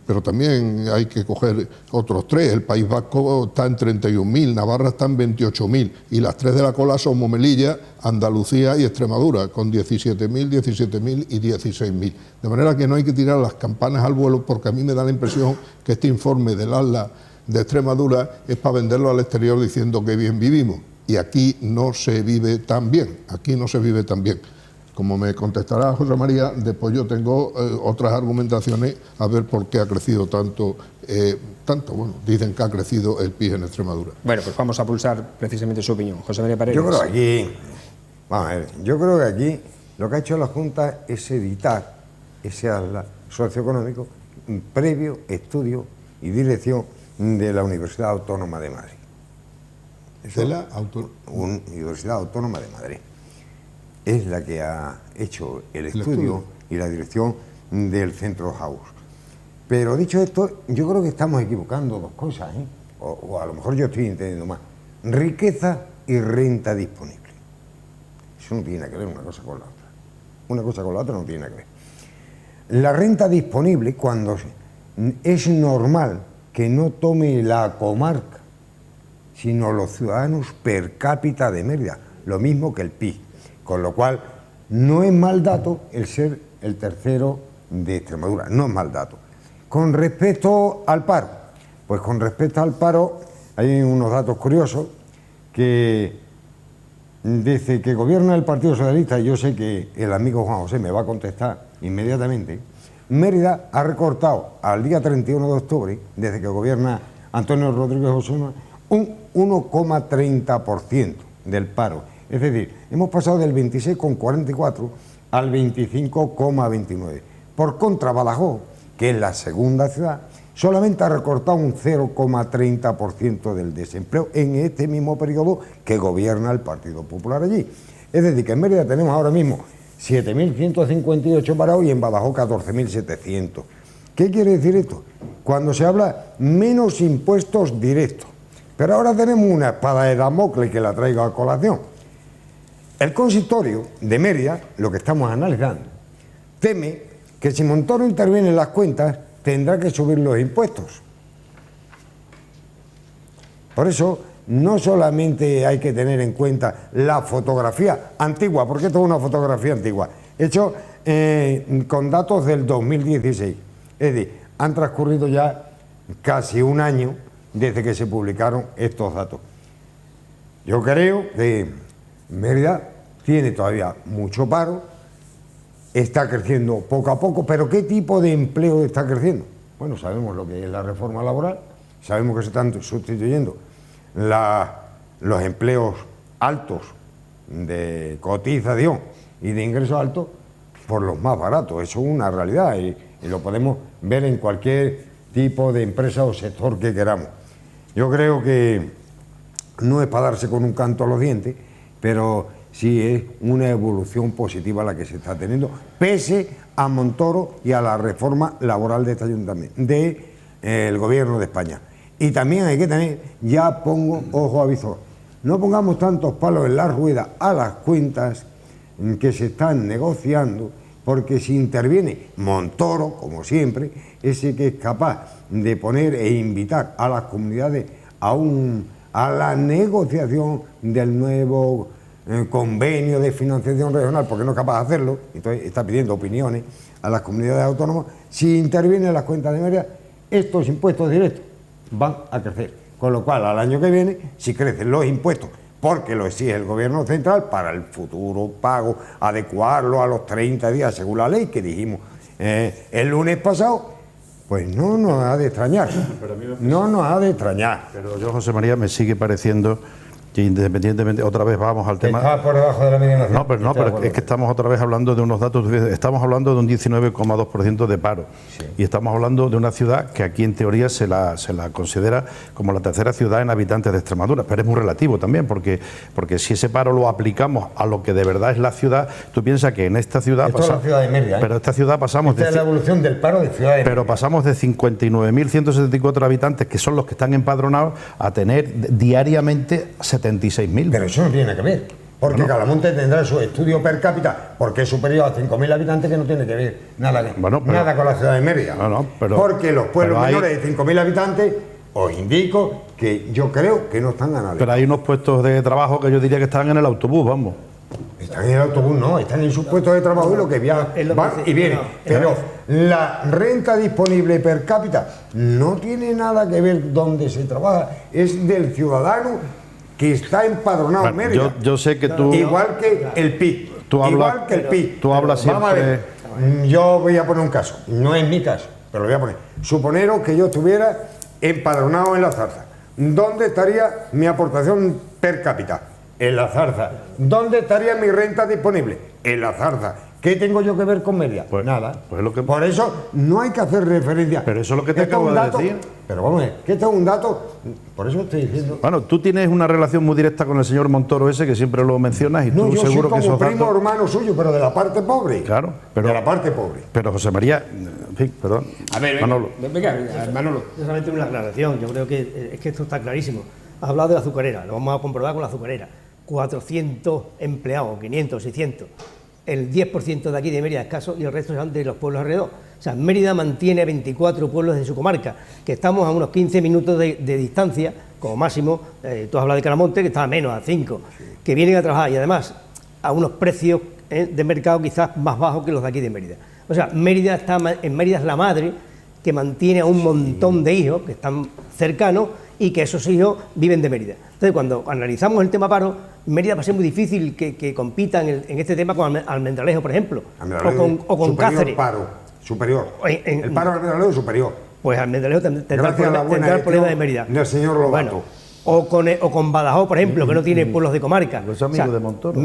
[SPEAKER 4] pero también hay que coger otros tres. El País Vasco está en 31.000, Navarra está en 28.000, y las tres de la cola son Melilla, Andalucía y Extremadura, con 17.000, 17.000 y 16.000. De manera que no hay que tirar las campanas al vuelo, porque a mí me da la impresión que este informe del ASLA de Extremadura es para venderlo al exterior diciendo que bien vivimos, y aquí no se vive tan bien, Como me contestará José María, después yo tengo otras argumentaciones a ver por qué ha crecido tanto, bueno, dicen que ha crecido el PIB en Extremadura.
[SPEAKER 1] Bueno, pues vamos a pulsar precisamente su opinión. José María Paredes.
[SPEAKER 3] Yo creo que aquí lo que ha hecho la Junta es editar ese ASLA socioeconómico previo estudio y dirección de la Universidad Autónoma de Madrid. Universidad Autónoma de Madrid es la que ha hecho el estudio y la dirección del Centro House. Pero dicho esto, yo creo que estamos equivocando dos cosas, o a lo mejor yo estoy entendiendo más. Riqueza y renta disponible. Eso no tiene que ver una cosa con la otra. Una cosa con la otra no tiene que ver. La renta disponible, cuando es normal que no tome la comarca, sino los ciudadanos per cápita de Mérida, lo mismo que el PIB. Con lo cual, no es mal dato el ser el tercero de Extremadura, no es mal dato. Con respecto al paro, pues con respecto al paro hay unos datos curiosos, que desde que gobierna el Partido Socialista, yo sé que el amigo Juan José me va a contestar inmediatamente, Mérida ha recortado al día 31 de octubre, desde que gobierna Antonio Rodríguez Osuna, un 1,30% del paro. Es decir, hemos pasado del 26,44 al 25,29. Por contra, Badajoz, que es la segunda ciudad, solamente ha recortado un 0,30% del desempleo en este mismo periodo que gobierna el Partido Popular allí. Es decir, que en Mérida tenemos ahora mismo 7.158 parados y en Badajoz 14.700. ¿Qué quiere decir esto? Cuando se habla menos impuestos directos. Pero ahora tenemos una espada de Damocles que la traigo a colación. El consistorio de Mérida, lo que estamos analizando, teme que si Montoro interviene en las cuentas, tendrá que subir los impuestos. Por eso no solamente hay que tener en cuenta la fotografía antigua, porque esto es una fotografía antigua, hecho con datos del 2016. Es decir, han transcurrido ya casi un año desde que se publicaron estos datos. Yo creo que Mérida tiene todavía mucho paro, está creciendo poco a poco, pero ¿qué tipo de empleo está creciendo? Bueno, sabemos lo que es la reforma laboral, sabemos que se están sustituyendo los empleos altos de cotización y de ingresos altos por los más baratos. Eso es una realidad y lo podemos ver en cualquier tipo de empresa o sector que queramos. Yo creo que no es para darse con un canto a los dientes, pero sí es una evolución positiva la que se está teniendo, pese a Montoro y a la reforma laboral de este ayuntamiento, del gobierno de España. Y también hay que tener, ya pongo ojo a visor, no pongamos tantos palos en la rueda a las cuentas que se están negociando, porque si interviene Montoro, como siempre, ese que es capaz de poner e invitar a las comunidades a la negociación del nuevo convenio de financiación regional, porque no es capaz de hacerlo, entonces está pidiendo opiniones a las comunidades autónomas. Si interviene en las cuentas de Mérida, estos impuestos directos van a crecer, con lo cual al año que viene, si crecen los impuestos, porque lo exige el gobierno central para el futuro pago, adecuarlo a los 30 días según la ley que dijimos el lunes pasado, pues no nos ha de extrañar, no nos ha de extrañar.
[SPEAKER 2] Pero yo, José María, me sigue pareciendo que independientemente, otra vez vamos al tema...
[SPEAKER 3] Está por debajo de la media nacional.
[SPEAKER 2] No, pero es que estamos otra vez hablando de unos datos, estamos hablando de un 19,2% de paro, sí. Y estamos hablando de una ciudad que aquí en teoría se la considera como la tercera ciudad en habitantes de Extremadura, pero es muy relativo también, porque si ese paro lo aplicamos a lo que de verdad es la ciudad, tú piensas que en esta ciudad...
[SPEAKER 3] Esto es la ciudad de Mérida,
[SPEAKER 2] Pero esta ciudad pasamos...
[SPEAKER 3] Esta es la evolución del paro de ciudad de Mérida.
[SPEAKER 2] Pero pasamos de 59.174 habitantes, que son los que están empadronados, a tener diariamente 76.000.
[SPEAKER 3] Pero eso no tiene que ver, porque bueno, Calamonte tendrá su estudio per cápita, porque es superior a 5.000 habitantes, que no tiene que ver nada con la ciudad de Mérida. Porque los pueblos menores de 5.000 habitantes, os indico que yo creo que no están a nada.
[SPEAKER 2] Pero hay unos puestos de trabajo que yo diría que están en el autobús, vamos.
[SPEAKER 3] Están en el autobús, no, están en sus puestos de trabajo y lo que van y vienen. Pero la renta disponible per cápita no tiene nada que ver donde se trabaja, es del ciudadano que está empadronado en Mérida.
[SPEAKER 2] Yo sé que tú...
[SPEAKER 3] Igual que el PIB.
[SPEAKER 2] Igual que el PIB. Tú hablas siempre...
[SPEAKER 3] Vamos a ver, yo voy a poner un caso, no es mi caso, pero lo voy a poner. Suponeros que yo estuviera empadronado en La Zarza. ¿Dónde estaría mi aportación per cápita? En La Zarza. ¿Dónde estaría mi renta disponible? En La Zarza. ¿Qué tengo yo que ver con Mérida?
[SPEAKER 2] Pues
[SPEAKER 3] nada.
[SPEAKER 2] Pues lo que...
[SPEAKER 3] Por eso no hay que hacer referencia.
[SPEAKER 2] Pero eso es lo que te acabo de decir.
[SPEAKER 3] Pero vamos a ver, que esto es un dato, por eso estoy diciendo...
[SPEAKER 2] Bueno, tú tienes una relación muy directa con el señor Montoro ese, que siempre lo mencionas, y tú
[SPEAKER 3] yo
[SPEAKER 2] seguro
[SPEAKER 3] soy
[SPEAKER 2] que
[SPEAKER 3] como primo hermano suyo, pero de la parte pobre.
[SPEAKER 2] Claro, pero...
[SPEAKER 3] De la parte pobre.
[SPEAKER 2] Pero José María, en fin, perdón.
[SPEAKER 1] A ver,
[SPEAKER 2] Manolo.
[SPEAKER 1] Venga, Manolo.
[SPEAKER 5] Solamente una aclaración, yo creo que es que esto está clarísimo. Has hablado de la azucarera, lo vamos a comprobar con la azucarera. 400 empleados, 500, 600. El 10% de aquí de Mérida escaso y el resto son de los pueblos alrededor. O sea, Mérida mantiene 24 pueblos de su comarca, que estamos a unos 15 minutos de distancia, como máximo. Tú has hablado de Calamonte, que está a menos, a 5, que vienen a trabajar y además a unos precios de mercado quizás más bajos que los de aquí de Mérida. O sea, Mérida es la madre que mantiene a un montón de hijos que están cercanos y que esos hijos viven de Mérida. Entonces, cuando analizamos el tema paro, Mérida va a ser muy difícil que compitan en este tema con Almendralejo, por ejemplo, o con Cáceres.
[SPEAKER 3] Superior. El paro Almendralejo es superior.
[SPEAKER 5] Pues Almendralejo tendrá el problema de Mérida.
[SPEAKER 3] Del señor Lobato.
[SPEAKER 5] Bueno, o con Badajoz, por ejemplo, que no tiene pueblos de comarca.
[SPEAKER 2] Los amigos de Montoro.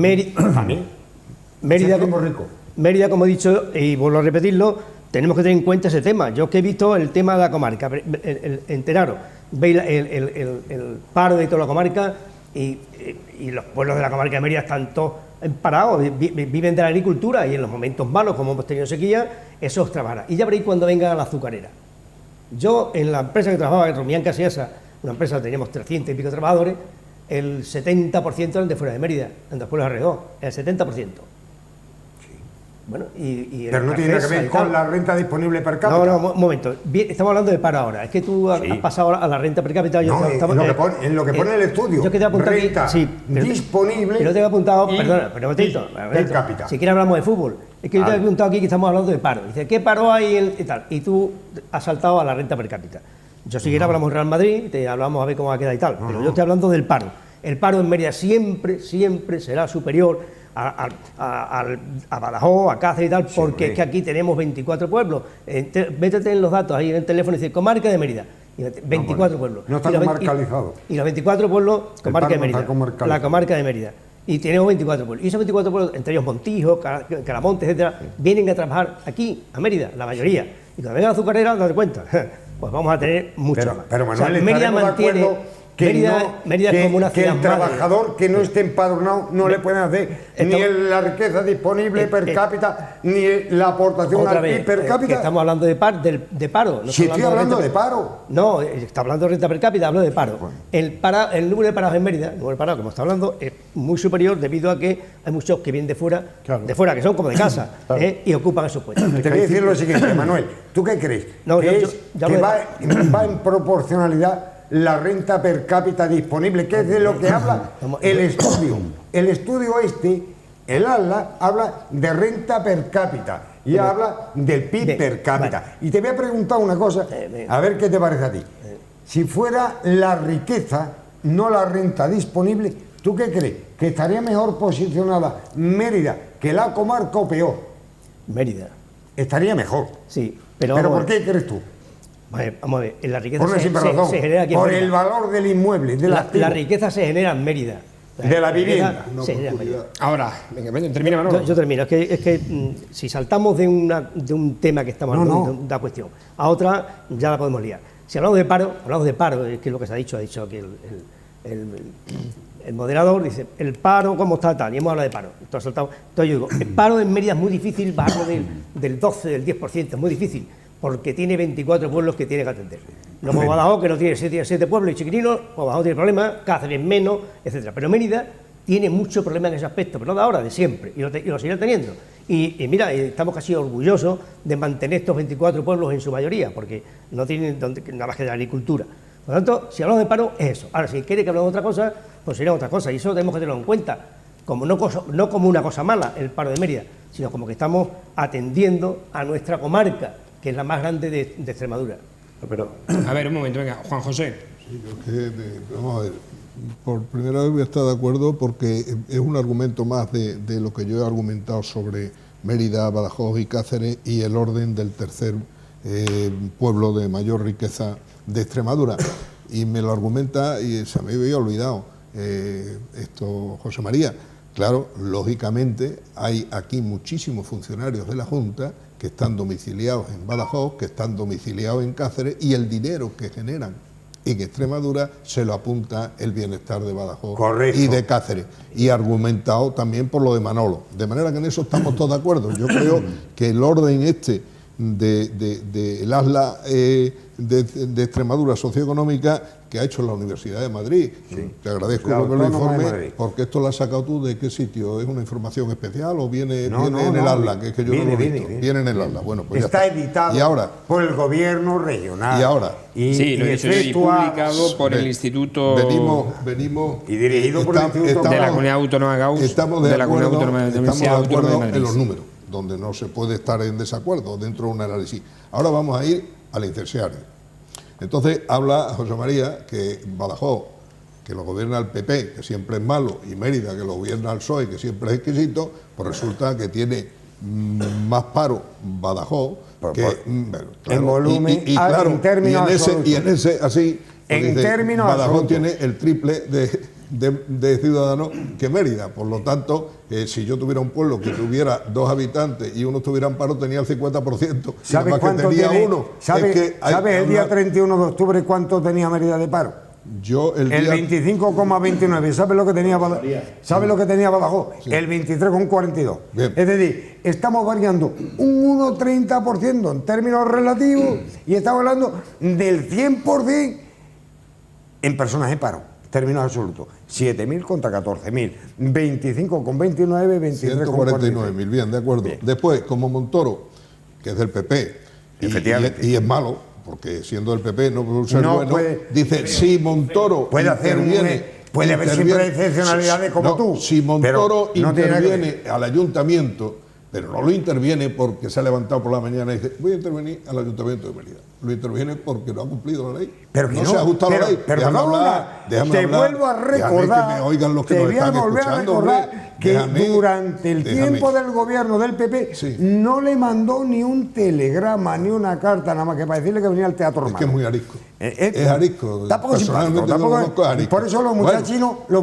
[SPEAKER 5] Mérida, como he dicho, y vuelvo a repetirlo, tenemos que tener en cuenta ese tema. Yo que he visto el tema de la comarca, enteraros, veis el paro de toda la comarca y los pueblos de la comarca de Mérida están todos parados, viven de la agricultura y en los momentos malos, como hemos tenido sequía, eso os trabajará. Y ya veréis cuando venga la azucarera. Yo, en la empresa que trabajaba, en Romián Casiasa, una empresa que teníamos 300 y pico trabajadores, el 70% eran de fuera de Mérida, en los pueblos alrededor, el 70%. Bueno,
[SPEAKER 3] pero no tiene nada que ver con la renta disponible per cápita.
[SPEAKER 5] No, un momento. Bien, estamos hablando de paro ahora. Es que tú has pasado a la renta per cápita.
[SPEAKER 3] No, en lo que pone el estudio.
[SPEAKER 5] Yo quería apuntar
[SPEAKER 3] renta
[SPEAKER 5] aquí,
[SPEAKER 3] disponible.
[SPEAKER 5] Pero te he apuntado, perdona, pero un momentito.
[SPEAKER 3] Per cápita.
[SPEAKER 5] Si quieres hablamos de fútbol. Es que yo te he apuntado aquí que estamos hablando de paro. Dice, ¿qué paro hay y tal? Y tú has saltado a la renta per cápita. Yo si quieres hablamos de Real Madrid, te hablamos a ver cómo va a quedar y tal. Pero yo estoy hablando del paro. El paro en Mérida siempre será superior a Badajoz, a Cáceres y tal, porque es que aquí tenemos 24 pueblos. Métete en los datos ahí en el teléfono y dice comarca de Mérida. 24 pueblos.
[SPEAKER 3] No está comarcalizado.
[SPEAKER 5] Y los 24 pueblos, comarca de Mérida. La comarca de Mérida. Y tenemos 24 pueblos. Y esos 24 pueblos, entre ellos Montijo, Caramonte, etcétera, vienen a trabajar aquí, a Mérida, la mayoría. Y cuando venga la azucarera, date cuenta, pues vamos a tener mucho más.
[SPEAKER 3] Pero Manuel,
[SPEAKER 5] o sea, Mérida mantiene. Mérida es como una ciudad
[SPEAKER 3] que el trabajador que no esté empadronado no le pueden hacer ni la riqueza disponible per cápita ni la aportación al PIB per cápita.
[SPEAKER 5] Que estamos hablando de paro.
[SPEAKER 3] No si estoy hablando de paro.
[SPEAKER 5] No, está hablando de renta per cápita, hablo de paro. Bueno. El número de parados en Mérida, el número de parados, como está hablando, es muy superior debido a que hay muchos que vienen de fuera, que son como de casa, y ocupan esos puestos.
[SPEAKER 3] Te voy a decir lo siguiente, Manuel, ¿tú qué crees? Que va en proporcionalidad la renta per cápita disponible, que es de lo que habla el estudio. El estudio el ALA, habla de renta per cápita y habla del PIB per cápita. Vale. Y te voy a preguntar una cosa, a ver qué te parece a ti. Si fuera la riqueza, no la renta disponible, ¿tú qué crees? ¿Que estaría mejor posicionada Mérida que la comarca o peor?
[SPEAKER 5] Mérida.
[SPEAKER 3] Estaría mejor.
[SPEAKER 5] Sí,
[SPEAKER 3] pero ¿por qué crees tú?
[SPEAKER 5] Vamos a ver, la riqueza
[SPEAKER 3] se genera aquí en Mérida. Por el valor del inmueble, de
[SPEAKER 5] la riqueza se genera en Mérida.
[SPEAKER 3] De la vivienda.
[SPEAKER 1] Ahora, venga, termina, Manolo.
[SPEAKER 5] Yo termino. Es que si saltamos de un tema que estamos hablando, de una cuestión, a otra, ya la podemos liar. Si hablamos de paro, es que es lo que se ha dicho aquí el moderador, dice, el paro, ¿cómo está tal? Y hemos hablado de paro. Entonces yo digo, el paro en Mérida es muy difícil, bajarlo del 12, del 10%, es muy difícil, porque tiene 24 pueblos que tiene que atender. No como Badajoz, que no tiene 7 pueblos y chiquitinos, pues Badajoz tiene problemas, Cáceres menos, etcétera. Pero Mérida tiene mucho problema en ese aspecto, pero no de ahora, de siempre, y lo seguirá teniendo. Y mira, estamos casi orgullosos de mantener estos 24 pueblos en su mayoría, porque no tienen nada más que la agricultura. Por lo tanto, si hablamos de paro, es eso. Ahora, si quiere que hablemos de otra cosa, pues sería otra cosa, y eso tenemos que tenerlo en cuenta, como no como una cosa mala el paro de Mérida, sino como que estamos atendiendo a nuestra comarca, que es la más grande de Extremadura.
[SPEAKER 1] Pero, a ver, un momento, venga, Juan José.
[SPEAKER 4] Sí, vamos a ver, por primera vez voy a estar de acuerdo porque es un argumento más de lo que yo he argumentado sobre Mérida, Badajoz y Cáceres y el orden del tercer pueblo de mayor riqueza de Extremadura. Y me lo argumenta, y se me había olvidado, José María. Claro, lógicamente hay aquí muchísimos funcionarios de la Junta que están domiciliados en Badajoz, que están domiciliados en Cáceres, y el dinero que generan en Extremadura se lo apunta el bienestar de Badajoz y de Cáceres. Y argumentado también por lo de Manolo. De manera que en eso estamos todos de acuerdo. Yo creo que el orden del ASLA de Extremadura socioeconómica que ha hecho la Universidad de Madrid. Sí. Te agradezco el informe, porque esto lo has sacado tú de qué sitio. ¿Es una información especial o viene en el ASLA? Que es que yo no lo he visto. Viene en el ASLA. Bueno, pues
[SPEAKER 3] está editado
[SPEAKER 4] ¿y ahora?
[SPEAKER 3] Por el gobierno regional.
[SPEAKER 4] ¿Y ahora?
[SPEAKER 1] Sí, lo he dicho, y publicado por el Instituto...
[SPEAKER 4] Venimos
[SPEAKER 3] y dirigido por el Instituto
[SPEAKER 1] de la Comunidad Autónoma de Gauss.
[SPEAKER 4] Estamos de acuerdo en los números, donde no se puede estar en desacuerdo dentro de un análisis. Ahora vamos a ir al incensiario. Entonces habla José María que Badajoz, que lo gobierna el PP, que siempre es malo, y Mérida, que lo gobierna el PSOE, que siempre es exquisito, pues resulta que tiene más paro Badajoz que
[SPEAKER 3] en volumen y claro,
[SPEAKER 4] en términos Badajoz tiene el triple de ciudadanos que Mérida. Por lo tanto, si yo tuviera un pueblo que tuviera 2 habitantes y uno estuviera en paro, tenía el 50%.
[SPEAKER 3] ¿Sabes cuánto tenía uno? ¿Sabes el día 31 de octubre cuánto tenía Mérida de paro? El 25,29. ¿Sabes lo que tenía Badajoz? ¿Sabes lo que tenía Badajoz? Sí. El 23,42. Es decir, estamos variando un 1,30% en términos relativos y estamos hablando del 100% en personas en paro. términos absolutos. 7.000 contra 14.000, 25 con 29, 23 con
[SPEAKER 4] 149.000, bien, de acuerdo.
[SPEAKER 3] Bien.
[SPEAKER 4] Después, como Montoro, que es del PP,
[SPEAKER 3] Efectivamente.
[SPEAKER 4] y es malo, porque siendo del PP no puede ser
[SPEAKER 3] No
[SPEAKER 4] bueno,
[SPEAKER 3] puede-
[SPEAKER 4] dice, si Montoro
[SPEAKER 3] puede hacer puede haber siempre excepcionalidades como tú,
[SPEAKER 4] Si Montoro
[SPEAKER 3] pero no tiene nada que
[SPEAKER 4] interviene al ayuntamiento, pero no lo interviene porque se ha levantado por la mañana y dice, voy a intervenir al ayuntamiento de Mérida. Lo interviene porque no ha cumplido la ley.
[SPEAKER 3] Pero que
[SPEAKER 4] no se ha ajustado la ley.
[SPEAKER 3] pero
[SPEAKER 4] Déjame
[SPEAKER 3] perdona,
[SPEAKER 4] hablar, déjame
[SPEAKER 3] te
[SPEAKER 4] hablar.
[SPEAKER 3] vuelvo a
[SPEAKER 4] Déjame
[SPEAKER 3] recordar,
[SPEAKER 4] que me oigan los que
[SPEAKER 3] te
[SPEAKER 4] nos
[SPEAKER 3] voy a
[SPEAKER 4] están
[SPEAKER 3] volver a
[SPEAKER 4] escuchando,
[SPEAKER 3] recordar
[SPEAKER 4] hombre.
[SPEAKER 3] que
[SPEAKER 4] Déjame,
[SPEAKER 3] durante el
[SPEAKER 4] déjame.
[SPEAKER 3] tiempo del gobierno del PP
[SPEAKER 4] Sí.
[SPEAKER 3] no le mandó ni un telegrama, ni una carta, nada más que para decirle que venía al Teatro
[SPEAKER 4] Es
[SPEAKER 3] Romano.
[SPEAKER 4] que es muy arisco. Es arisco.
[SPEAKER 3] Tampoco es simpático,
[SPEAKER 4] Personalmente lo conozco, es arisco.
[SPEAKER 3] por eso los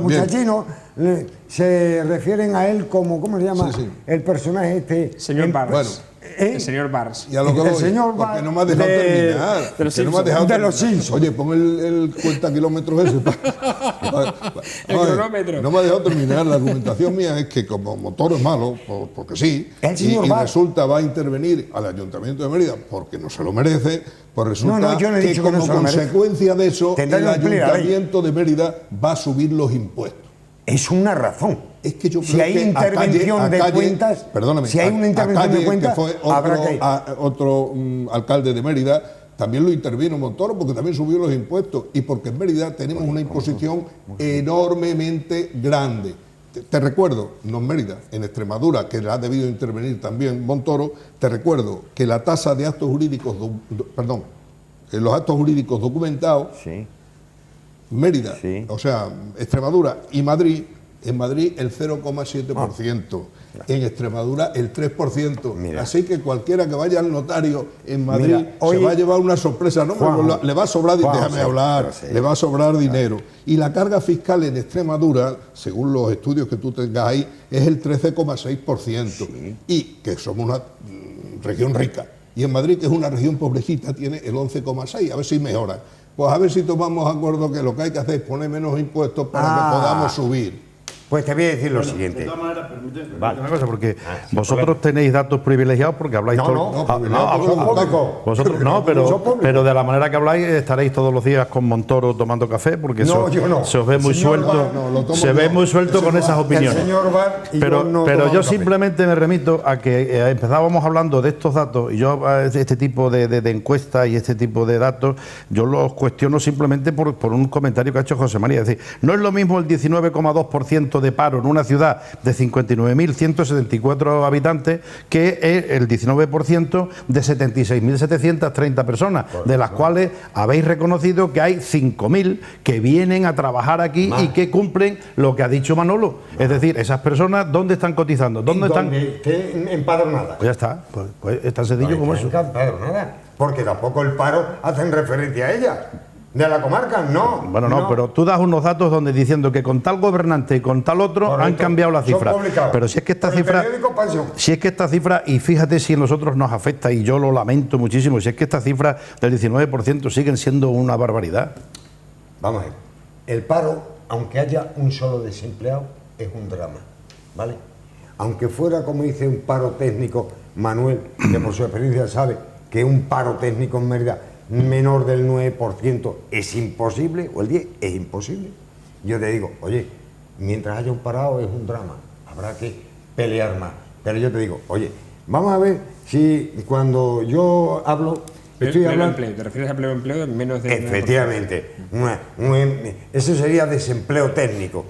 [SPEAKER 3] muchachinos,
[SPEAKER 4] Bien.
[SPEAKER 3] se refieren a él como, ¿cómo se llama?
[SPEAKER 4] Sí, sí.
[SPEAKER 3] El personaje este.
[SPEAKER 1] Señor Barnes.
[SPEAKER 4] Bueno.
[SPEAKER 1] El señor Barnes.
[SPEAKER 4] Y a lo que
[SPEAKER 3] El
[SPEAKER 4] voy,
[SPEAKER 3] señor
[SPEAKER 4] porque
[SPEAKER 3] va
[SPEAKER 4] no me has dejado
[SPEAKER 3] de-
[SPEAKER 4] terminar.
[SPEAKER 1] de los
[SPEAKER 4] que no me has dejado
[SPEAKER 3] Simpsons. De los
[SPEAKER 4] terminar.
[SPEAKER 3] Simpsons.
[SPEAKER 4] Oye, pon el cuenta kilómetros ese.
[SPEAKER 1] El
[SPEAKER 4] Oye,
[SPEAKER 1] cronómetro.
[SPEAKER 4] No me has dejado terminar. La argumentación mía es que como Montoro es malo, porque sí,
[SPEAKER 3] El señor
[SPEAKER 4] y
[SPEAKER 3] Bar-
[SPEAKER 4] resulta va a intervenir al Ayuntamiento de Mérida porque no se lo merece, pues resulta
[SPEAKER 3] No, yo no he
[SPEAKER 4] que
[SPEAKER 3] dicho que no
[SPEAKER 4] como
[SPEAKER 3] se lo merece.
[SPEAKER 4] consecuencia de eso
[SPEAKER 3] Tendrá
[SPEAKER 4] el
[SPEAKER 3] que cumplir la ley.
[SPEAKER 4] Ayuntamiento de Mérida va a subir los impuestos.
[SPEAKER 3] Es una razón.
[SPEAKER 4] Es que yo
[SPEAKER 3] si
[SPEAKER 4] creo
[SPEAKER 3] hay
[SPEAKER 4] que
[SPEAKER 3] intervención de cuentas,
[SPEAKER 4] perdóname,
[SPEAKER 3] si hay una intervención de cuentas,
[SPEAKER 4] que fue
[SPEAKER 3] habrá que
[SPEAKER 4] otro alcalde de Mérida, también lo intervino Montoro porque también subió los impuestos y porque en Mérida tenemos una imposición enormemente grande. Te recuerdo, no en Mérida, en Extremadura, que ha debido intervenir también Montoro, te recuerdo que la tasa de actos jurídicos, los actos jurídicos documentados,
[SPEAKER 3] Sí.
[SPEAKER 4] Mérida,
[SPEAKER 3] Sí.
[SPEAKER 4] o sea, Extremadura y Madrid, en Madrid el 0,7%, en Extremadura el 3%.
[SPEAKER 3] Mira.
[SPEAKER 4] Así que cualquiera que vaya al notario en Madrid
[SPEAKER 3] Mira, hoy-
[SPEAKER 4] se va a llevar una sorpresa. No,
[SPEAKER 3] Juan,
[SPEAKER 4] le va a sobrar,
[SPEAKER 3] Juan,
[SPEAKER 4] déjame
[SPEAKER 3] sí,
[SPEAKER 4] hablar,
[SPEAKER 3] pero sí.
[SPEAKER 4] le va a sobrar dinero. Y la carga fiscal en Extremadura, según los estudios que tú tengas ahí, es el 13,6%. Y que somos una región rica. Y en Madrid, que es una región pobrecita, tiene el 11,6%. A ver si mejora. Pues a ver si tomamos acuerdo que lo que hay que hacer es poner menos impuestos para que podamos subir.
[SPEAKER 3] Pues te voy a decir lo siguiente.
[SPEAKER 6] De todas maneras, permíteme.
[SPEAKER 2] Una cosa, porque vosotros tenéis datos privilegiados porque habláis
[SPEAKER 3] No,
[SPEAKER 2] todo.
[SPEAKER 3] no,
[SPEAKER 4] son públicos.
[SPEAKER 2] Vosotros no, pero de la manera que habláis estaréis todos los días con Montoro tomando café porque
[SPEAKER 3] No, yo no.
[SPEAKER 2] se os ve muy
[SPEAKER 3] Señor
[SPEAKER 2] suelto,
[SPEAKER 3] Bar, no,
[SPEAKER 4] lo tomo
[SPEAKER 2] se
[SPEAKER 4] yo.
[SPEAKER 2] ve muy suelto con esas opiniones.
[SPEAKER 3] El señor Bar y
[SPEAKER 2] Pero
[SPEAKER 3] yo no
[SPEAKER 2] yo
[SPEAKER 3] tomamos café.
[SPEAKER 2] simplemente me remito a que empezábamos hablando de estos datos y yo este tipo de encuestas y este tipo de datos yo los cuestiono simplemente por un comentario que ha hecho José María. Es decir, no es lo mismo el 19,2% de paro en una ciudad de 59.174 habitantes que el 19% de 76.730 personas, de las cuales habéis reconocido que hay 5.000 que vienen a trabajar aquí y que cumplen lo que ha dicho Manolo. Es decir, esas personas, ¿dónde están cotizando? ¿Dónde están?
[SPEAKER 3] Donde esté empadronada.
[SPEAKER 2] Pues ya está, pues es tan sencillo como eso.
[SPEAKER 3] Empadronada. Porque tampoco el paro hacen referencia a ella. De la comarca, no.
[SPEAKER 2] Bueno, no, pero tú das unos datos donde diciendo que con tal gobernante y con tal otro
[SPEAKER 3] Correcto.
[SPEAKER 2] han cambiado las
[SPEAKER 3] Son
[SPEAKER 2] cifras.
[SPEAKER 3] publicados.
[SPEAKER 2] Pero si es que esta
[SPEAKER 3] Por el
[SPEAKER 2] cifra,
[SPEAKER 3] periódico Pasión.
[SPEAKER 2] si es que esta cifra, y fíjate si a nosotros nos afecta, y yo lo lamento muchísimo, si es que estas cifras del 19% siguen siendo una barbaridad.
[SPEAKER 3] Vamos a ver. El paro, aunque haya un solo desempleado, es un drama, ¿vale? Aunque fuera, como dice, un paro técnico, Manuel, que por su experiencia sabe que un paro técnico en Mérida menor del 9% es imposible, o el 10% es imposible. Yo te digo, oye, mientras haya un parado es un drama, habrá que pelear más. Pero yo te digo, oye, vamos a ver si cuando yo hablo... Estoy
[SPEAKER 1] Pleno
[SPEAKER 3] hablando,
[SPEAKER 1] empleo. ¿Te refieres a pleno empleo de menos de...
[SPEAKER 3] efectivamente, eso sería desempleo técnico.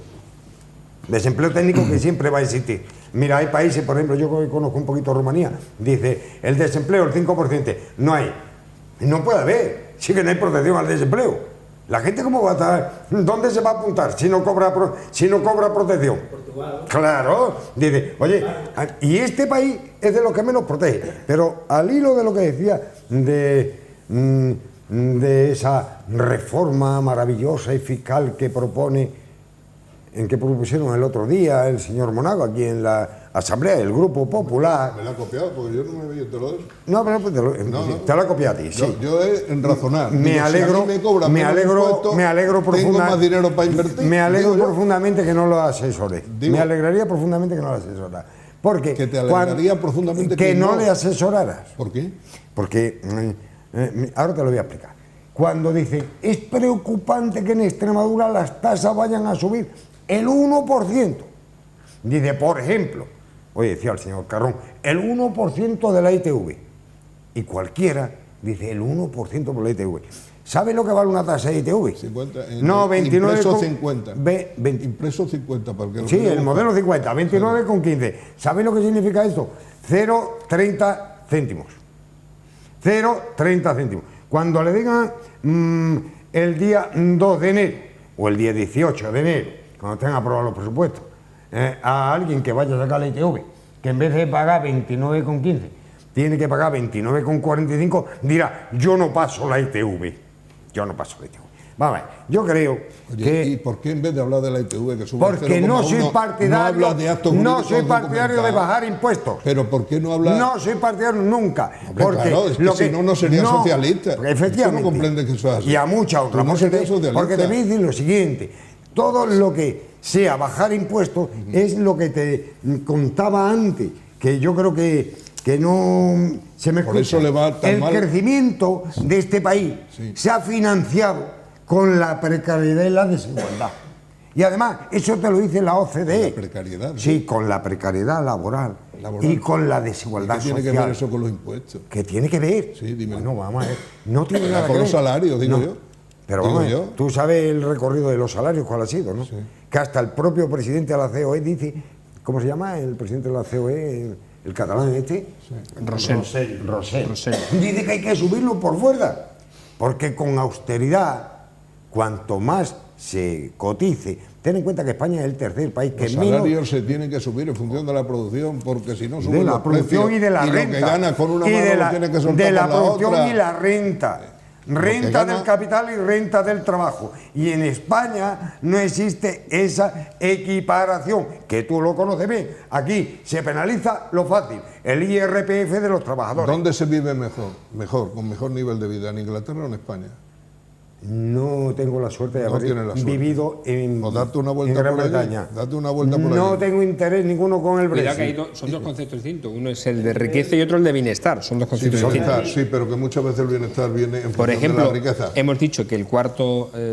[SPEAKER 3] Desempleo técnico que siempre va a existir. Mira, hay países, por ejemplo, yo conozco un poquito Rumanía, dice, el desempleo, el 5%, no hay. No puede haber, sí que no hay protección al desempleo. La gente cómo va a estar, ¿dónde se va a apuntar si no cobra protección? Portugal. Claro, dice, oye, y este país es de los que menos protege. Pero al hilo de lo que decía de esa reforma maravillosa y fiscal que propusieron el otro día el señor Monago aquí en la Asamblea del Grupo Popular.
[SPEAKER 4] Me la ha copiado porque yo no me veía te lo doy.
[SPEAKER 3] No, pero pues te lo he copiado a ti, sí.
[SPEAKER 4] Yo en razonar.
[SPEAKER 3] Me
[SPEAKER 4] Digo,
[SPEAKER 3] alegro,
[SPEAKER 4] si a mí me cobran menos impuestos, tengo más dinero para invertir.
[SPEAKER 3] Me alegro
[SPEAKER 4] digo yo.
[SPEAKER 3] profundamente que no lo asesore.
[SPEAKER 4] Digo-
[SPEAKER 3] Me alegraría profundamente que no lo asesorara. Porque
[SPEAKER 4] Que te alegraría profundamente
[SPEAKER 3] que
[SPEAKER 4] que
[SPEAKER 3] no
[SPEAKER 4] no.
[SPEAKER 3] le asesoraras.
[SPEAKER 4] ¿Por qué?
[SPEAKER 3] Porque ahora te lo voy a explicar. cuando dicen, es preocupante que en Extremadura las tasas vayan a subir el 1%. Dice, por ejemplo, hoy decía el señor Carrón, el 1% de la ITV. Y cualquiera dice el 1% por la ITV. ¿Sabe lo que vale una tasa de ITV?
[SPEAKER 4] 50,
[SPEAKER 3] no, 29.
[SPEAKER 4] Impreso 50.
[SPEAKER 3] 20,
[SPEAKER 4] impreso 50. Para que
[SPEAKER 3] sí, el modelo 50, 29,15. ¿Sabe lo que significa esto? 0,30 céntimos. 0,30 céntimos. Cuando le digan el día 2 de enero o el día 18 de enero, cuando estén aprobados los presupuestos, a alguien que vaya a sacar la ITV, que en vez de pagar 29,15, tiene que pagar 29,45, dirá, yo no paso la ITV. Yo no paso la ITV. Vamos a ver, yo creo que...
[SPEAKER 4] ¿Y por qué en vez de hablar de la ITV que sube
[SPEAKER 3] porque no soy partidario, no soy partidario de bajar impuestos.
[SPEAKER 4] ¿Pero por qué no habla?
[SPEAKER 3] No soy partidario nunca.
[SPEAKER 4] Hombre,
[SPEAKER 3] porque
[SPEAKER 4] claro, es que
[SPEAKER 3] lo
[SPEAKER 4] si no, no sería socialista.
[SPEAKER 3] Efectivamente.
[SPEAKER 4] Usted no comprende que eso es así.
[SPEAKER 3] Y a muchas otras.
[SPEAKER 4] No sería socialista.
[SPEAKER 3] Porque te voy a decir lo siguiente. Todo lo que sea bajar impuestos es lo que te contaba antes, que yo creo que no se me escucha.
[SPEAKER 4] Por eso le va tan mal.
[SPEAKER 3] El crecimiento de este país se ha financiado con la precariedad y la desigualdad. Y además, eso te lo dice la OCDE.
[SPEAKER 4] La precariedad.
[SPEAKER 3] Sí, con la precariedad laboral. Y con la desigualdad social.
[SPEAKER 4] ¿Qué tiene que ver eso con los impuestos?
[SPEAKER 3] ¿Qué tiene que ver?
[SPEAKER 4] Sí, dime.
[SPEAKER 3] Bueno, vamos a ver. No tiene nada que ver.
[SPEAKER 4] Con los salarios, digo yo.
[SPEAKER 3] Pero vamos a ver, tú sabes el recorrido de los salarios, cuál ha sido, ¿no? Sí. Que hasta el propio presidente de la COE dice, ¿cómo se llama el presidente de la COE? El catalán este.
[SPEAKER 1] Sí. Rosell.
[SPEAKER 3] Dice que hay que subirlo por fuerza. Porque con austeridad, cuanto más se cotice, ten en cuenta que España es el tercer país que
[SPEAKER 4] menos... Los salarios se tienen que subir en función de la producción, porque si no suben
[SPEAKER 3] los precios
[SPEAKER 4] y
[SPEAKER 3] de la renta.
[SPEAKER 4] Lo que gana con una mano lo tiene que soltar
[SPEAKER 3] de la
[SPEAKER 4] por la
[SPEAKER 3] producción
[SPEAKER 4] otra.
[SPEAKER 3] Y la renta. Renta del capital y renta del trabajo. Y en España no existe esa equiparación, que tú lo conoces bien. Aquí se penaliza lo fácil, el IRPF de los trabajadores.
[SPEAKER 4] ¿Dónde se vive mejor, con mejor nivel de vida, en Inglaterra o en España?
[SPEAKER 3] No tengo la suerte de haber vivido en Gran Bretaña.
[SPEAKER 4] Date una vuelta por allí.
[SPEAKER 3] No tengo interés ninguno con el Brexit.
[SPEAKER 1] Que son dos conceptos distintos. Uno es el de riqueza y otro el de bienestar. Son dos conceptos distintos.
[SPEAKER 4] Sí, pero que muchas veces el bienestar viene en
[SPEAKER 1] por
[SPEAKER 4] función
[SPEAKER 1] ejemplo,
[SPEAKER 4] de la riqueza.
[SPEAKER 1] Hemos dicho que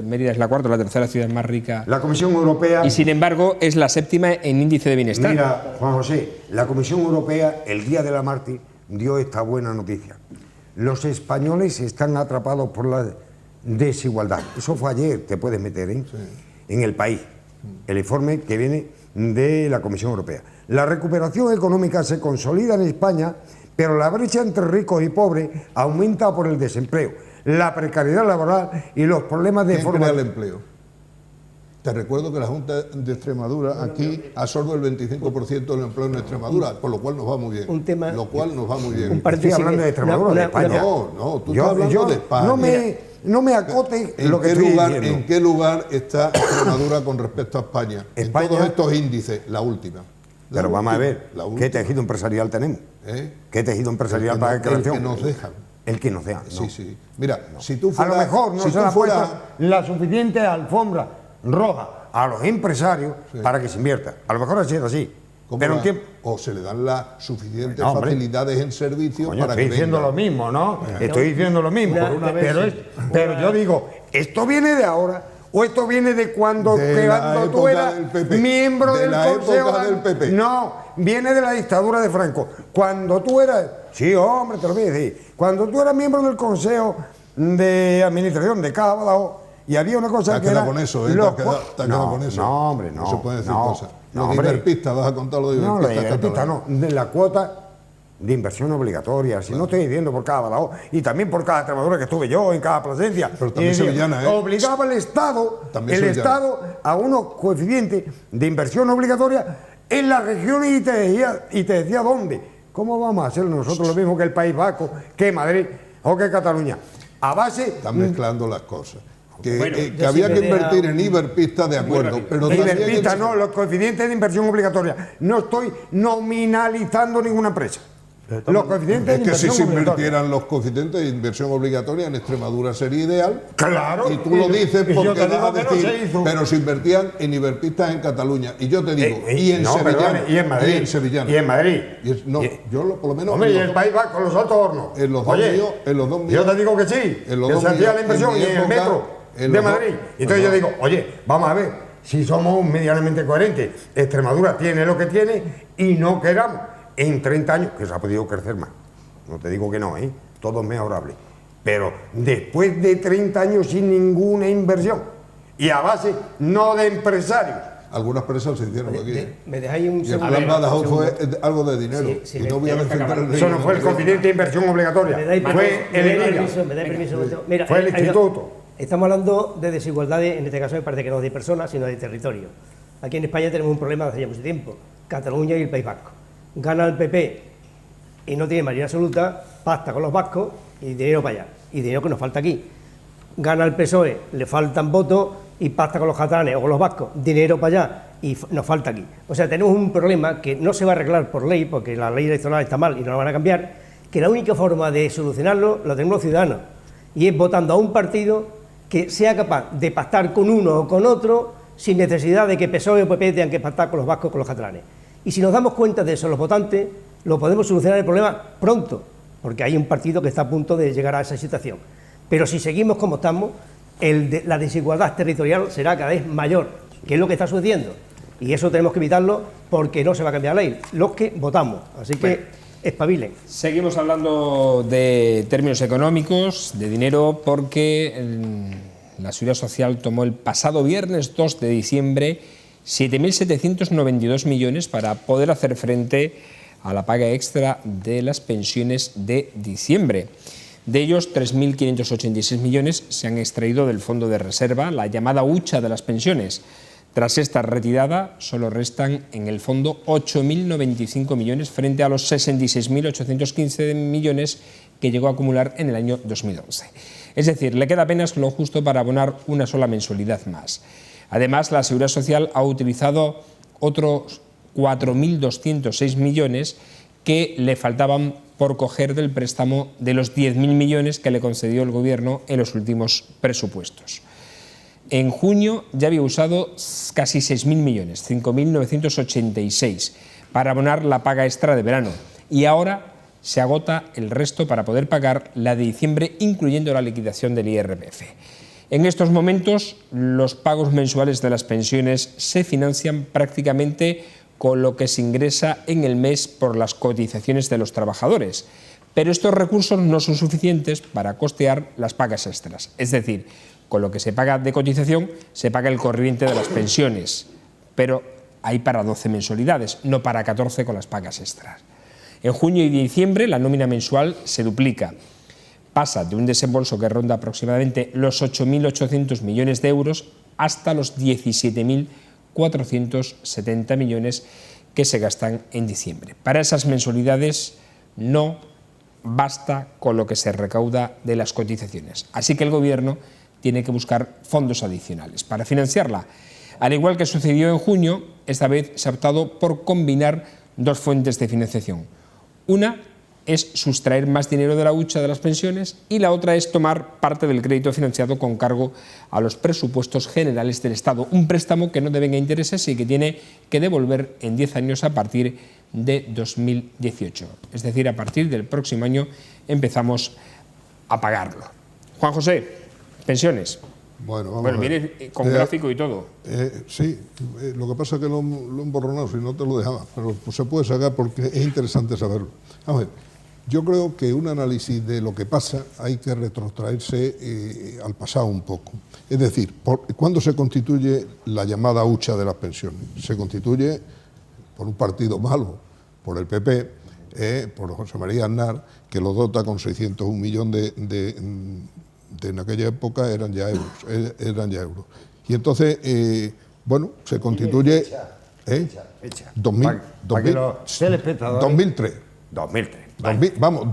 [SPEAKER 1] Mérida es la cuarta o la tercera ciudad más rica.
[SPEAKER 3] La Comisión Europea...
[SPEAKER 1] Y sin embargo es la séptima en índice de bienestar.
[SPEAKER 3] Mira, Juan José, la Comisión Europea el día de la Mártir dio esta buena noticia. Los españoles están atrapados por la desigualdad. Eso fue ayer, te puedes meter en El País, el informe que viene de la Comisión Europea. La recuperación económica se consolida en España, pero la brecha entre ricos y pobres aumenta por el desempleo, la precariedad laboral y los problemas de
[SPEAKER 4] formación. ¿Quién crea el empleo? Te recuerdo que la Junta de Extremadura aquí absorbe el 25% del empleo en Extremadura, por lo cual nos va muy bien.
[SPEAKER 5] Un tema,
[SPEAKER 4] lo cual nos va muy bien.
[SPEAKER 3] Estoy hablando de Extremadura, de España.
[SPEAKER 4] No, tú estás hablando de España.
[SPEAKER 3] No me acote lo que estoy diciendo.
[SPEAKER 4] ¿En qué lugar está Extremadura con respecto a España? En todos estos índices, la última.
[SPEAKER 3] Pero vamos a ver, ¿qué tejido empresarial tenemos? ¿Qué tejido empresarial para creación?
[SPEAKER 4] El que nos dejan.
[SPEAKER 3] El que nos dejan.
[SPEAKER 4] Sí. Mira, si tú fueras...
[SPEAKER 3] A lo mejor no se le ha puesto la suficiente alfombra roja a los empresarios para que se invierta. A lo mejor ha sido así. Pero
[SPEAKER 4] o se le dan las suficientes facilidades en servicio para
[SPEAKER 3] estoy diciendo lo mismo, ¿no? Estoy diciendo lo mismo. Pero yo digo, ¿esto viene de ahora o esto viene de cuando tú eras miembro del Consejo
[SPEAKER 4] del PP?
[SPEAKER 3] No, viene de la dictadura de Franco. Cuando tú eras... Sí, hombre, te lo voy a decir. Cuando tú eras miembro del Consejo de Administración de Caja Badajoz, y había una cosa que era...
[SPEAKER 4] con eso, ¿eh? Te has quedado con eso.
[SPEAKER 3] No, hombre, no.
[SPEAKER 4] No se puede decir cosas.
[SPEAKER 3] No,
[SPEAKER 4] lo de Iberpista, vas a contar lo de Iberpista.
[SPEAKER 3] No, lo de Iberpista no. De la cuota de inversión obligatoria. Si no estoy diciendo por cada Badajoz, y también por cada Extremadura que estuve yo, en cada Plasencia.
[SPEAKER 4] Pero también sevillana, ¿eh?
[SPEAKER 3] Obligaba al Estado, a unos coeficientes de inversión obligatoria en las regiones y te decía dónde. ¿Cómo vamos a hacer nosotros lo mismo que el País Vasco, que Madrid o que Cataluña? A base...
[SPEAKER 4] Están mezclando las cosas. Que había que invertir en Iberpista, de acuerdo, pero
[SPEAKER 3] Iberpista no, los coeficientes de inversión obligatoria. No estoy nominalizando ninguna empresa. Los coeficientes de
[SPEAKER 4] Es que si
[SPEAKER 3] inversión
[SPEAKER 4] se
[SPEAKER 3] obligatoria.
[SPEAKER 4] invirtieran los coeficientes de inversión obligatoria en Extremadura sería ideal.
[SPEAKER 3] Claro.
[SPEAKER 4] Y tú lo dices
[SPEAKER 3] y yo
[SPEAKER 4] porque
[SPEAKER 3] te digo
[SPEAKER 4] vas a
[SPEAKER 3] que no
[SPEAKER 4] decir,
[SPEAKER 3] se hizo.
[SPEAKER 4] pero se invertían en iberpistas en Cataluña. Y yo te digo, y en
[SPEAKER 3] no,
[SPEAKER 4] Sevillana.
[SPEAKER 3] perdone, y en Madrid.
[SPEAKER 4] Y en Sevillana.
[SPEAKER 3] Y en Madrid.
[SPEAKER 4] No, yo por lo menos.
[SPEAKER 3] Hombre, y
[SPEAKER 4] en
[SPEAKER 3] el
[SPEAKER 4] los
[SPEAKER 3] País Vasco, los Altos Hornos.
[SPEAKER 4] En los dos míos, en los dos míos.
[SPEAKER 3] Yo te digo que sí,
[SPEAKER 4] en los
[SPEAKER 3] que
[SPEAKER 4] dos
[SPEAKER 3] se hacía
[SPEAKER 4] míos,
[SPEAKER 3] la inversión
[SPEAKER 4] en mi
[SPEAKER 3] y en el
[SPEAKER 4] época,
[SPEAKER 3] metro
[SPEAKER 4] en
[SPEAKER 3] de
[SPEAKER 4] los dos-
[SPEAKER 3] Madrid. Entonces yo digo, oye, vamos a ver, si somos medianamente coherentes, Extremadura tiene lo que tiene y no queramos en 30 años, que se ha podido crecer más. No te digo que no, todo es mejorable. Pero después de 30 años sin ninguna inversión y a base no de empresarios.
[SPEAKER 4] Algunas presas se hicieron aquí.
[SPEAKER 5] ¿Me dejáis un
[SPEAKER 4] Y el
[SPEAKER 5] segundo?
[SPEAKER 4] plan Badajoz
[SPEAKER 5] Un
[SPEAKER 4] fue
[SPEAKER 5] segundo.
[SPEAKER 4] algo de dinero.
[SPEAKER 5] Sí,
[SPEAKER 4] y no voy a defender el
[SPEAKER 3] Eso no fue el coeficiente de inversión obligatoria,
[SPEAKER 5] ¿Me dais
[SPEAKER 3] fue el INIA.
[SPEAKER 5] me dais permiso? Mira,
[SPEAKER 3] Fue el instituto.
[SPEAKER 5] Estamos hablando de desigualdades, en este caso me parece que no de personas, sino de territorio. Aquí en España tenemos un problema desde hace mucho tiempo, Cataluña y el País Vasco. Gana el PP y no tiene mayoría absoluta, pacta con los vascos y dinero para allá, y dinero que nos falta aquí. Gana el PSOE, le faltan votos y pacta con los catalanes o con los vascos, dinero para allá y nos falta aquí. O sea, tenemos un problema que no se va a arreglar por ley, porque la ley electoral está mal y no la van a cambiar, que la única forma de solucionarlo lo tenemos los ciudadanos, y es votando a un partido que sea capaz de pactar con uno o con otro sin necesidad de que PSOE o PP tengan que pactar con los vascos o con los catalanes. Y si nos damos cuenta de eso los votantes, lo podemos solucionar el problema pronto, porque hay un partido que está a punto de llegar a esa situación. Pero si seguimos como estamos, la desigualdad territorial será cada vez mayor, que es lo que está sucediendo. Y eso tenemos que evitarlo porque no se va a cambiar la ley, los que votamos. Así que espabilen.
[SPEAKER 1] Seguimos hablando de términos económicos, de dinero, porque la Seguridad Social tomó el pasado viernes 2 de diciembre 7.792 millones para poder hacer frente a la paga extra de las pensiones de diciembre. De ellos, 3.586 millones se han extraído del fondo de reserva, la llamada hucha de las pensiones. Tras esta retirada, solo restan en el fondo 8.095 millones frente a los 66.815 millones que llegó a acumular en el año 2011. Es decir, le queda apenas lo justo para abonar una sola mensualidad más. Además, la Seguridad Social ha utilizado otros 4.206 millones que le faltaban por coger del préstamo de los 10.000 millones que le concedió el Gobierno en los últimos presupuestos. En junio ya había usado casi 6.000 millones, 5.986, para abonar la paga extra de verano. Y ahora se agota el resto para poder pagar la de diciembre, incluyendo la liquidación del IRPF. En estos momentos, los pagos mensuales de las pensiones se financian prácticamente con lo que se ingresa en el mes por las cotizaciones de los trabajadores. Pero estos recursos no son suficientes para costear las pagas extras. Es decir, con lo que se paga de cotización, se paga el corriente de las pensiones. Pero hay para 12 mensualidades, no para 14 con las pagas extras. En junio y diciembre, la nómina mensual se duplica. Pasa de un desembolso que ronda aproximadamente los 8.800 millones de euros hasta los 17.470 millones que se gastan en diciembre. Para esas mensualidades no basta con lo que se recauda de las cotizaciones. Así que el Gobierno tiene que buscar fondos adicionales para financiarla. Al igual que sucedió en junio, esta vez se ha optado por combinar dos fuentes de financiación. Una es sustraer más dinero de la hucha de las pensiones y la otra es tomar parte del crédito financiado con cargo a los presupuestos generales del Estado, un préstamo que no devenga intereses y que tiene que devolver en 10 años a partir de 2018. Es decir, a partir del próximo año empezamos a pagarlo. Juan José, pensiones.
[SPEAKER 4] Bueno, vamos a ver.
[SPEAKER 1] Viene con gráfico y todo.
[SPEAKER 4] Sí, lo que pasa es que lo he emborronado, si no te lo dejaba, pero pues se puede sacar porque es interesante saberlo. Vamos a ver, yo creo que un análisis de lo que pasa hay que retrotraerse al pasado un poco. Es decir, ¿cuándo se constituye la llamada hucha de las pensiones? Se constituye por un partido malo, por el PP, por José María Aznar, que lo dota con 601 millones en aquella época eran ya euros. Y entonces, bueno, se constituye...
[SPEAKER 3] Fecha.
[SPEAKER 4] 2003.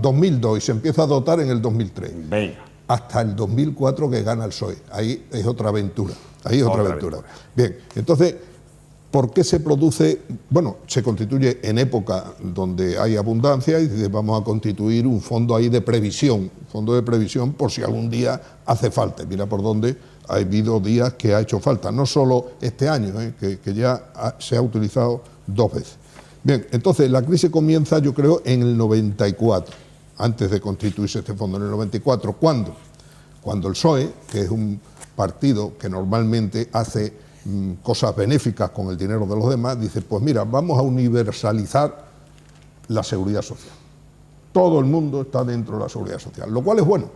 [SPEAKER 4] 2002 y se empieza a dotar en el 2003.
[SPEAKER 3] Venga.
[SPEAKER 4] Hasta el 2004 que gana el PSOE. Ahí es otra aventura. Bien, entonces, ¿Por qué se produce? Bueno, se constituye en época donde hay abundancia y dice, vamos a constituir un fondo ahí de previsión por si algún día hace falta. Mira por dónde ha habido días que ha hecho falta, no solo este año, que ya se ha utilizado 2 veces. Bien, entonces la crisis comienza, yo creo, en el 94, antes de constituirse este fondo, en el 94. ¿Cuándo? Cuando el PSOE, que es un partido que normalmente hace cosas benéficas con el dinero de los demás, dice, pues mira, vamos a universalizar la seguridad social. Todo el mundo está dentro de la seguridad social, lo cual es bueno,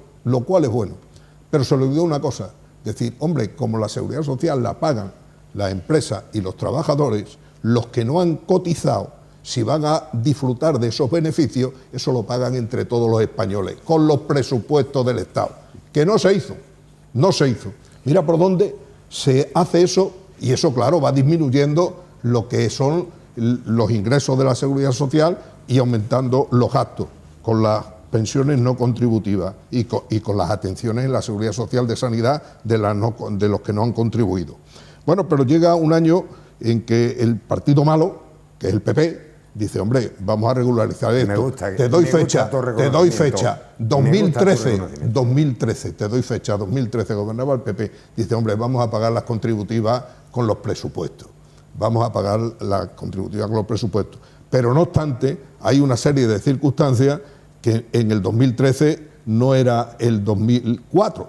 [SPEAKER 4] pero se le olvidó una cosa, decir, hombre, como la seguridad social la pagan las empresas y los trabajadores, los que no han cotizado, si van a disfrutar de esos beneficios, eso lo pagan entre todos los españoles, con los presupuestos del Estado, que no se hizo. Mira por dónde se hace eso, y eso, claro, va disminuyendo lo que son los ingresos de la seguridad social y aumentando los gastos con las pensiones no contributivas y con las atenciones en la seguridad social de sanidad de los que no han contribuido. Bueno, pero llega un año en que el partido malo, que es el PP, dice, hombre, vamos a regularizar esto. Te doy fecha, 2013, te doy fecha, 2013 gobernaba el PP, dice, hombre, vamos a pagar las contributivas con los presupuestos, pero no obstante, hay una serie de circunstancias que en el 2013 no era el 2004,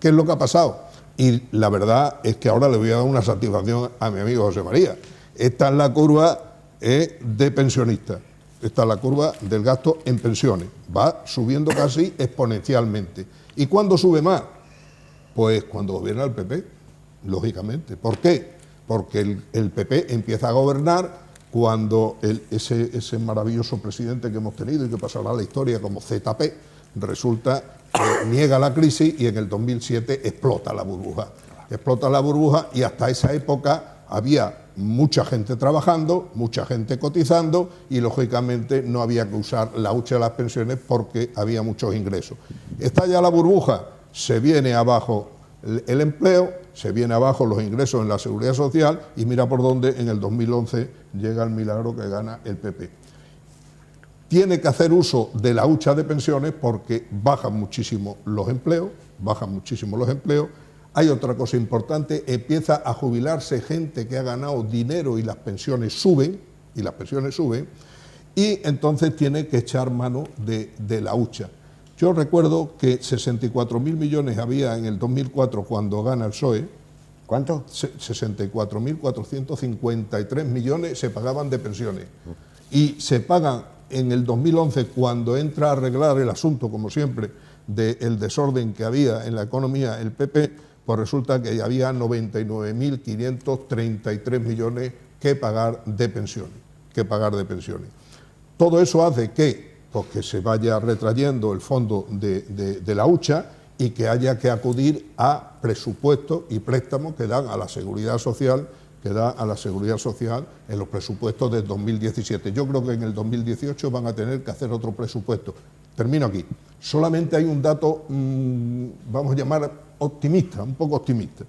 [SPEAKER 4] ¿Qué es lo que ha pasado? Y la verdad es que ahora le voy a dar una satisfacción a mi amigo José María. Esta es la curva de pensionistas. Esta es la curva del gasto en pensiones. Va subiendo casi exponencialmente. ¿Y cuándo sube más? Pues cuando gobierna el PP, lógicamente. ¿Por qué? Porque el PP empieza a gobernar cuando ese maravilloso presidente que hemos tenido y que pasará a la historia como ZP, resulta que niega la crisis y en el 2007 explota la burbuja. Y hasta esa época había mucha gente trabajando, mucha gente cotizando y lógicamente no había que usar la hucha de las pensiones porque había muchos ingresos. Estalla la burbuja, se viene abajo el empleo, se viene abajo los ingresos en la seguridad social y mira por dónde en el 2011 llega el milagro que gana el PP. Tiene que hacer uso de la hucha de pensiones porque bajan muchísimo los empleos. Hay otra cosa importante, empieza a jubilarse gente que ha ganado dinero y las pensiones suben, y entonces tiene que echar mano de la hucha. Yo recuerdo que 64.000 millones había en el 2004 cuando gana el PSOE.
[SPEAKER 3] ¿Cuánto?
[SPEAKER 4] 64.453 millones se pagaban de pensiones. Y se pagan en el 2011 cuando entra a arreglar el asunto, como siempre, del desorden que había en la economía el PP, pues resulta que había 99.533 millones que pagar de pensiones. Todo eso hace que se vaya retrayendo el fondo de la hucha y que haya que acudir a presupuestos y préstamos que dan a la seguridad social, en los presupuestos del 2017. Yo creo que en el 2018 van a tener que hacer otro presupuesto. Termino aquí. Solamente hay un dato, vamos a llamar optimista, un poco optimista,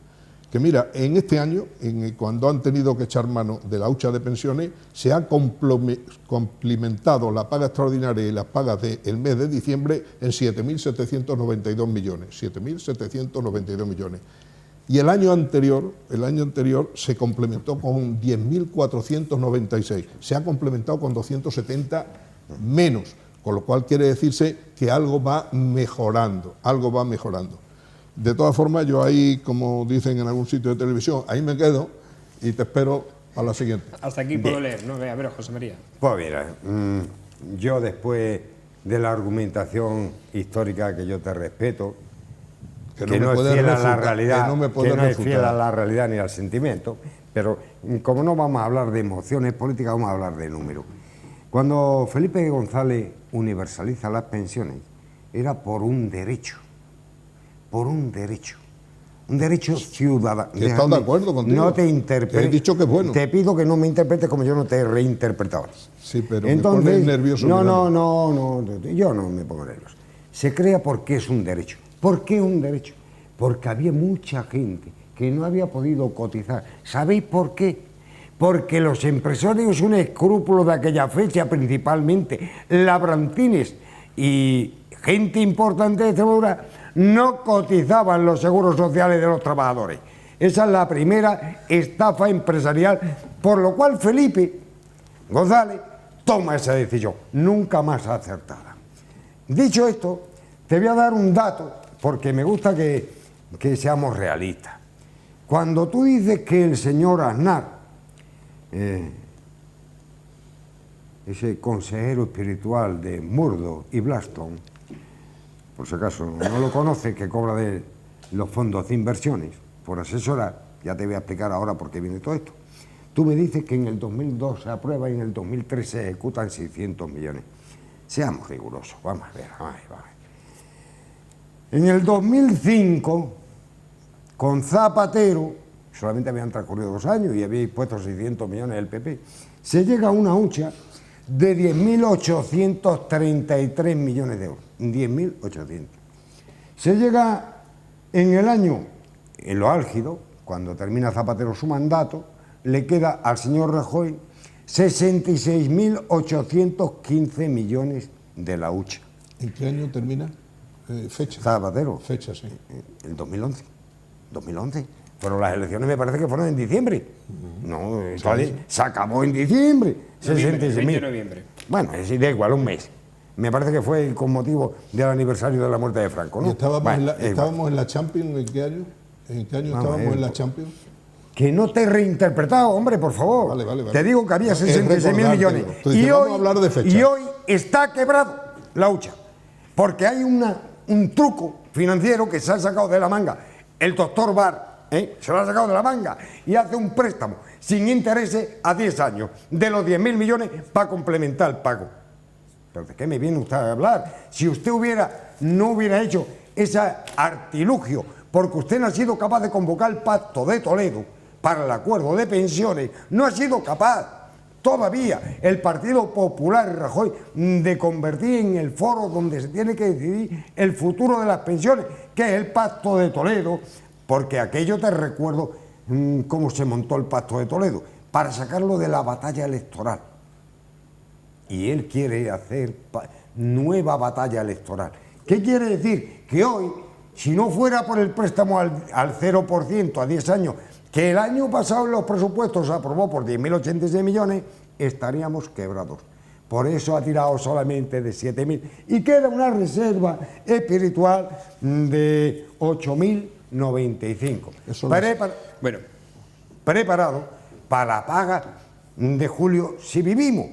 [SPEAKER 4] que mira, en este año, cuando han tenido que echar mano de la hucha de pensiones, se ha complementado la paga extraordinaria y las pagas del mes de diciembre en 7.792 millones. Y el año anterior se complementó con 10.496, se ha complementado con 270 menos, con lo cual quiere decirse que algo va mejorando. De todas formas, yo ahí, como dicen en algún sitio de televisión, ahí me quedo y te espero a la siguiente.
[SPEAKER 1] Hasta aquí puedo leer, ¿no? A ver, José María.
[SPEAKER 3] Pues mira, yo después de la argumentación histórica que yo te respeto, que no es fiel a la realidad, que no es fiel a la realidad ni al sentimiento, pero como no vamos a hablar de emociones políticas, vamos a hablar de números. Cuando Felipe González universaliza las pensiones, era por un derecho ciudadano.
[SPEAKER 4] ¿Estás de acuerdo contigo?
[SPEAKER 3] No te interpretes.
[SPEAKER 4] He dicho que es bueno.
[SPEAKER 3] Te pido que no me interpretes como yo no te he reinterpretado.
[SPEAKER 4] Sí, pero
[SPEAKER 3] entonces,
[SPEAKER 4] me pones nervioso.
[SPEAKER 3] No, yo no me pongo nervioso. Se crea porque es un derecho. ¿Por qué un derecho? Porque había mucha gente que no había podido cotizar. ¿Sabéis por qué? Porque los empresarios, un escrúpulo de aquella fecha, principalmente labrantines y gente importante de Extremadura, no cotizaban los seguros sociales de los trabajadores. Esa es la primera estafa empresarial, por lo cual Felipe González toma esa decisión, nunca más acertada. Dicho esto, te voy a dar un dato, porque me gusta que seamos realistas. Cuando tú dices que el señor Aznar, ese consejero espiritual de Murdoch y Blackstone, por si acaso no lo conoces, que cobra de los fondos de inversiones por asesorar, ya te voy a explicar ahora por qué viene todo esto. Tú me dices que en el 2002 se aprueba y en el 2003 se ejecutan 600 millones. Seamos rigurosos, vamos a ver. En el 2005, con Zapatero, solamente habían transcurrido 2 años y habíais puesto 600 millones del PP, se llega a una hucha de 10.833 millones de euros. 10.800. Se llega en el año, en lo álgido, cuando termina Zapatero su mandato, le queda al señor Rajoy 66.815 millones de la hucha.
[SPEAKER 4] ¿En qué año termina? Fecha.
[SPEAKER 3] Zapatero.
[SPEAKER 4] Fecha, sí.
[SPEAKER 3] El 2011. 2011. Fueron las elecciones, me parece que fueron en diciembre. No, se acabó en diciembre. 66.000.
[SPEAKER 1] 20 de noviembre.
[SPEAKER 3] Bueno, es da igual, un mes. Me parece que fue con motivo del aniversario de la muerte de Franco, ¿no?
[SPEAKER 4] ¿Y estábamos,
[SPEAKER 3] bueno,
[SPEAKER 4] estábamos en la Champions en qué año? ¿En qué año estábamos en la Champions?
[SPEAKER 3] Que no te he reinterpretado, hombre, por favor.
[SPEAKER 4] Vale.
[SPEAKER 3] Te digo que había 66.000 millones.
[SPEAKER 4] Y hoy, a hablar de fecha.
[SPEAKER 3] Y hoy está quebrado la hucha. Porque hay un truco financiero que se ha sacado de la manga el doctor Bar, se lo ha sacado de la manga y hace un préstamo sin intereses a 10 años de los 10.000 millones para complementar el pago. ¿Pero de qué me viene usted a hablar? Si usted no hubiera hecho ese artilugio, porque usted no ha sido capaz de convocar el Pacto de Toledo para el acuerdo de pensiones, no ha sido capaz todavía el Partido Popular y Rajoy de convertir en el foro donde se tiene que decidir el futuro de las pensiones, que es el Pacto de Toledo, porque aquello te recuerdo cómo se montó el Pacto de Toledo, para sacarlo de la batalla electoral. Y él quiere hacer nueva batalla electoral. ¿Qué quiere decir? Que hoy, si no fuera por el préstamo al 0% a 10 años, que el año pasado en los presupuestos se aprobó por 10.086 millones, estaríamos quebrados. Por eso ha tirado solamente de 7.000 y queda una reserva espiritual de 8.095. Preparado para la paga de julio si vivimos.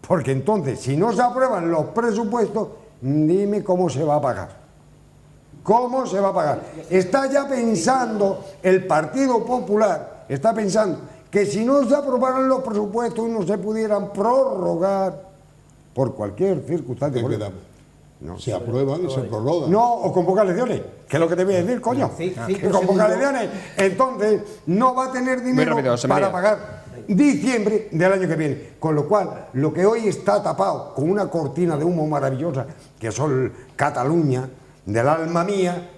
[SPEAKER 3] Porque entonces, si no se aprueban los presupuestos, dime cómo se va a pagar. ¿Cómo se va a pagar? Está ya pensando el Partido Popular, está pensando que si no se aprobaran los presupuestos y no se pudieran prorrogar por cualquier circunstancia.
[SPEAKER 4] ¿Qué quedamos?
[SPEAKER 3] No.
[SPEAKER 4] Se aprueban y se prorrogan.
[SPEAKER 3] No, o convocar elecciones, que es lo que te voy a decir, coño. Que convocar elecciones. Entonces, no va a tener dinero para pagar diciembre del año que viene. Con lo cual, lo que hoy está tapado con una cortina de humo maravillosa, que son Cataluña, del alma mía,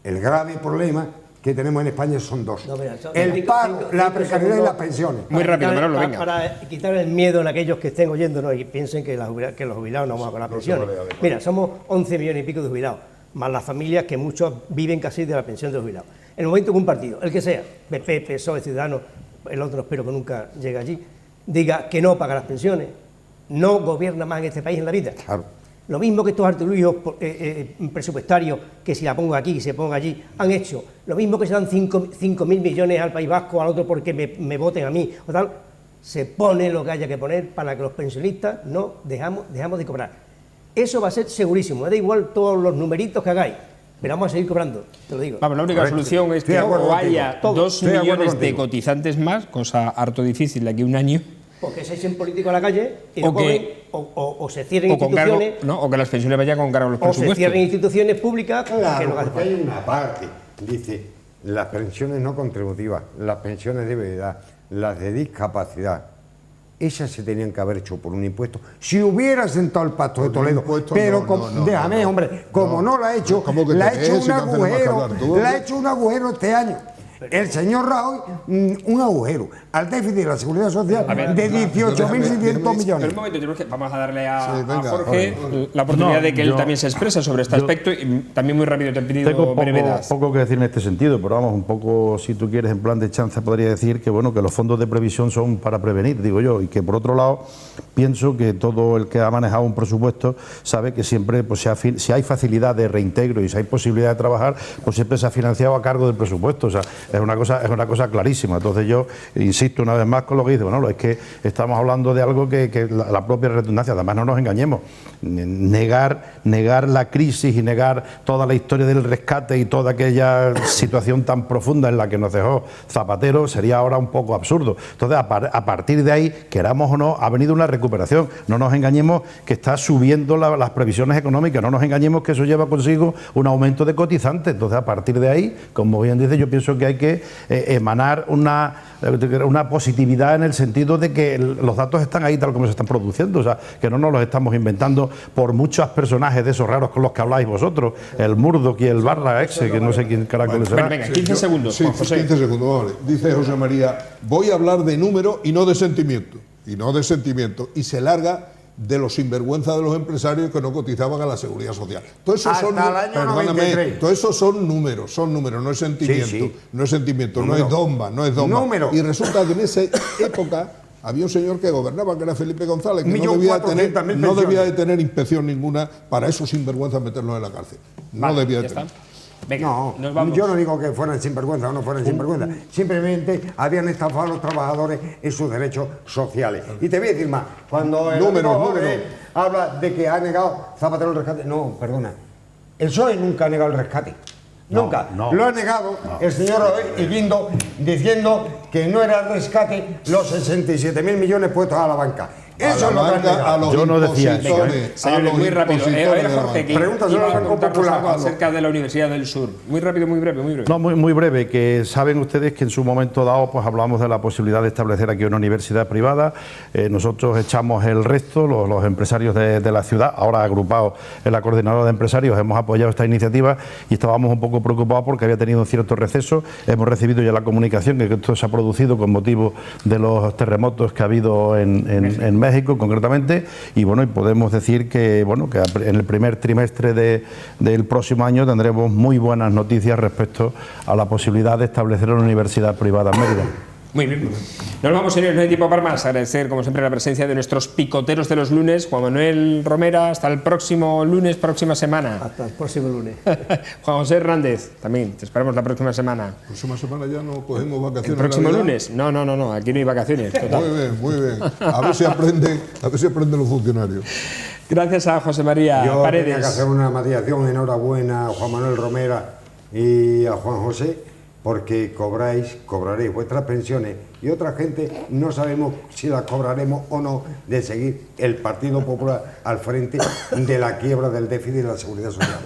[SPEAKER 3] el grave problema que tenemos en España son dos. No, mira, el paro, la precariedad y las pensiones.
[SPEAKER 1] Muy rápido, Manolo, venga.
[SPEAKER 5] Para quitar el miedo en aquellos que estén oyéndonos y piensen que los jubilados no vamos a pagar pensiones. Mira, somos 11 millones y pico de jubilados, más las familias que muchos viven casi de la pensión de los jubilados. En el momento que un partido, el que sea, PP, PSOE, Ciudadanos, el otro espero que nunca llegue allí, diga que no paga las pensiones, no gobierna más en este país en la vida.
[SPEAKER 3] Claro.
[SPEAKER 5] Lo mismo que estos artilugios presupuestarios, que si la pongo aquí, se ponga allí, han hecho. Lo mismo que se dan 5.000 millones al País Vasco, al otro porque me voten a mí, o tal. Se pone lo que haya que poner para que los pensionistas no dejamos de cobrar. Eso va a ser segurísimo, me da igual todos los numeritos que hagáis, pero vamos a seguir cobrando, te lo digo.
[SPEAKER 1] Vamos, la única solución es que o haya 2 millones de cotizantes más, cosa harto difícil de aquí a un año.
[SPEAKER 5] Porque se echen políticos a la calle y no cobren, o se cierren instituciones.
[SPEAKER 1] O que las pensiones vayan con cargo a los presupuestos.
[SPEAKER 5] O se cierren instituciones públicas.
[SPEAKER 3] Claro, porque hay una parte, dice, las pensiones no contributivas, las pensiones de viudedad, las de discapacidad, esas se tenían que haber hecho por un impuesto. Si hubiera sentado el Pacto de Toledo, pero déjame, hombre, como no lo ha hecho, le ha hecho un agujero este año. El señor Rajoy, un agujero al déficit de la Seguridad Social de 18.600 millones.
[SPEAKER 1] Pero un momento, vamos a darle a
[SPEAKER 4] venga,
[SPEAKER 1] Jorge la oportunidad de que él también se exprese sobre este aspecto y también muy rápido te he pedido
[SPEAKER 2] Tengo
[SPEAKER 1] brevedad.
[SPEAKER 2] poco que decir en este sentido, pero vamos, un poco, si tú quieres, en plan de chanza, podría decir que bueno, que los fondos de previsión son para prevenir, digo yo, y que por otro lado pienso que todo el que ha manejado un presupuesto sabe que siempre, pues si hay facilidad de reintegro y si hay posibilidad de trabajar, pues siempre se ha financiado a cargo del presupuesto. O sea, es una cosa clarísima. Entonces yo insisto una vez más con lo que dice, bueno, es que estamos hablando de algo que la propia redundancia, además no nos engañemos, negar la crisis y negar toda la historia del rescate y toda aquella situación tan profunda en la que nos dejó Zapatero sería ahora un poco absurdo. Entonces, a partir de ahí, queramos o no, ha venido una recuperación. No nos engañemos que está subiendo las previsiones económicas, no nos engañemos que eso lleva consigo un aumento de cotizantes. Entonces, a partir de ahí, como bien dice, yo pienso que hay que emanar una positividad en el sentido de que los datos están ahí tal como se están produciendo, o sea, que no nos los estamos inventando por muchos personajes de esos raros con los que habláis vosotros, el Murdoch y el Barra ese, que no sé quién caracoles será.
[SPEAKER 1] Venga, 15 segundos,
[SPEAKER 4] Sí,
[SPEAKER 1] Juan José.
[SPEAKER 4] 15 segundos, vale. Dice José María, voy a hablar de número y no de sentimiento. Y se larga de los sinvergüenzas de los empresarios que no cotizaban a la Seguridad Social. Todo eso
[SPEAKER 3] Hasta
[SPEAKER 4] son,
[SPEAKER 3] el año 93.
[SPEAKER 4] todo eso son números, no es sentimiento,
[SPEAKER 3] Sí.
[SPEAKER 4] no es sentimiento,
[SPEAKER 3] Número.
[SPEAKER 4] no es dogma.
[SPEAKER 3] Número.
[SPEAKER 4] Y resulta que en esa época había un señor que gobernaba, que era Felipe González, que no
[SPEAKER 3] 1.400.000
[SPEAKER 4] debía de
[SPEAKER 3] pensiones.
[SPEAKER 4] tener inspección ninguna para esos sinvergüenzas meterlos en la cárcel. No
[SPEAKER 1] Vale,
[SPEAKER 4] debía
[SPEAKER 1] ya
[SPEAKER 4] de tener.
[SPEAKER 1] está. Venga,
[SPEAKER 3] No,
[SPEAKER 1] nos vamos.
[SPEAKER 3] yo no digo que fueran sinvergüenza o no fueran sinvergüenza. Simplemente habían estafado a los trabajadores en sus derechos sociales. Y te voy a decir más. Cuando el
[SPEAKER 4] Números,
[SPEAKER 3] amigo Jorge
[SPEAKER 4] números.
[SPEAKER 3] habla de que ha negado Zapatero el rescate. No, perdona. El PSOE nunca ha negado el rescate. Nunca.
[SPEAKER 2] no.
[SPEAKER 3] Lo ha negado el señor Rajoy y Guindo diciendo que no era el rescate los 67.000 millones puestos a la banca. Eso es lo que han negado.
[SPEAKER 2] Yo no decía eso,
[SPEAKER 1] Señores, muy rápido. A ver, Jorge, que
[SPEAKER 3] Pregúntaselo
[SPEAKER 1] iba
[SPEAKER 3] al
[SPEAKER 1] a
[SPEAKER 3] Banco
[SPEAKER 1] contarnos
[SPEAKER 3] Popular,
[SPEAKER 1] algo
[SPEAKER 3] Pablo.
[SPEAKER 1] acerca de la Universidad del Sur. Muy rápido, muy breve.
[SPEAKER 2] No, muy breve, que saben ustedes que en su momento dado pues hablamos de la posibilidad de establecer aquí una universidad privada. Nosotros echamos el resto, los empresarios de la ciudad, ahora agrupados en la coordinadora de empresarios, hemos apoyado esta iniciativa y estábamos un poco preocupados porque había tenido un cierto receso. Hemos recibido ya la comunicación que esto se ha producido con motivo de los terremotos que ha habido en México, concretamente. Y bueno, y podemos decir que bueno, que en el primer trimestre del próximo año tendremos muy buenas noticias respecto a la posibilidad de establecer una universidad privada en Mérida.
[SPEAKER 1] Muy bien. Nos vamos, señores, no hay tiempo para más. Agradecer, como siempre, la presencia de nuestros picoteros de los lunes. Juan Manuel Romera, hasta el próximo lunes, próxima semana.
[SPEAKER 5] Hasta el próximo lunes.
[SPEAKER 1] Juan José Hernández, también, te esperamos la próxima semana.
[SPEAKER 4] La próxima semana ya no cogemos vacaciones.
[SPEAKER 1] ¿El próximo
[SPEAKER 4] Navidad.
[SPEAKER 1] lunes? No, aquí no hay vacaciones. Total.
[SPEAKER 4] Muy bien. A ver si aprenden los funcionarios.
[SPEAKER 1] Gracias a José María
[SPEAKER 3] Yo tenía que
[SPEAKER 1] Paredes.
[SPEAKER 3] hacer una matización, enhorabuena a Juan Manuel Romera y a Juan José, porque cobraréis vuestras pensiones y otra gente no sabemos si las cobraremos o no de seguir el Partido Popular al frente de la quiebra del déficit de la Seguridad Social.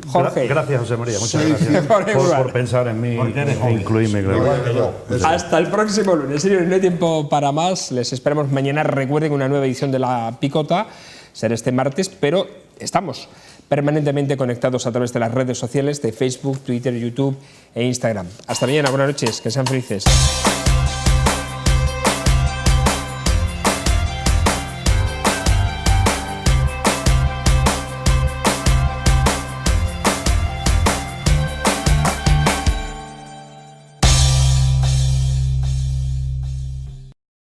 [SPEAKER 1] Jorge.
[SPEAKER 2] Gracias, José María, muchas
[SPEAKER 4] Sí,
[SPEAKER 2] gracias
[SPEAKER 1] sí.
[SPEAKER 2] por pensar en mí e incluirme. Claro.
[SPEAKER 1] Hasta el próximo lunes. Señores, no hay tiempo para más. Les esperamos mañana. Recuerden una nueva edición de La Picota. Será este martes, pero estamos permanentemente conectados a través de las redes sociales de Facebook, Twitter, YouTube e Instagram. Hasta mañana, buenas noches, que sean felices.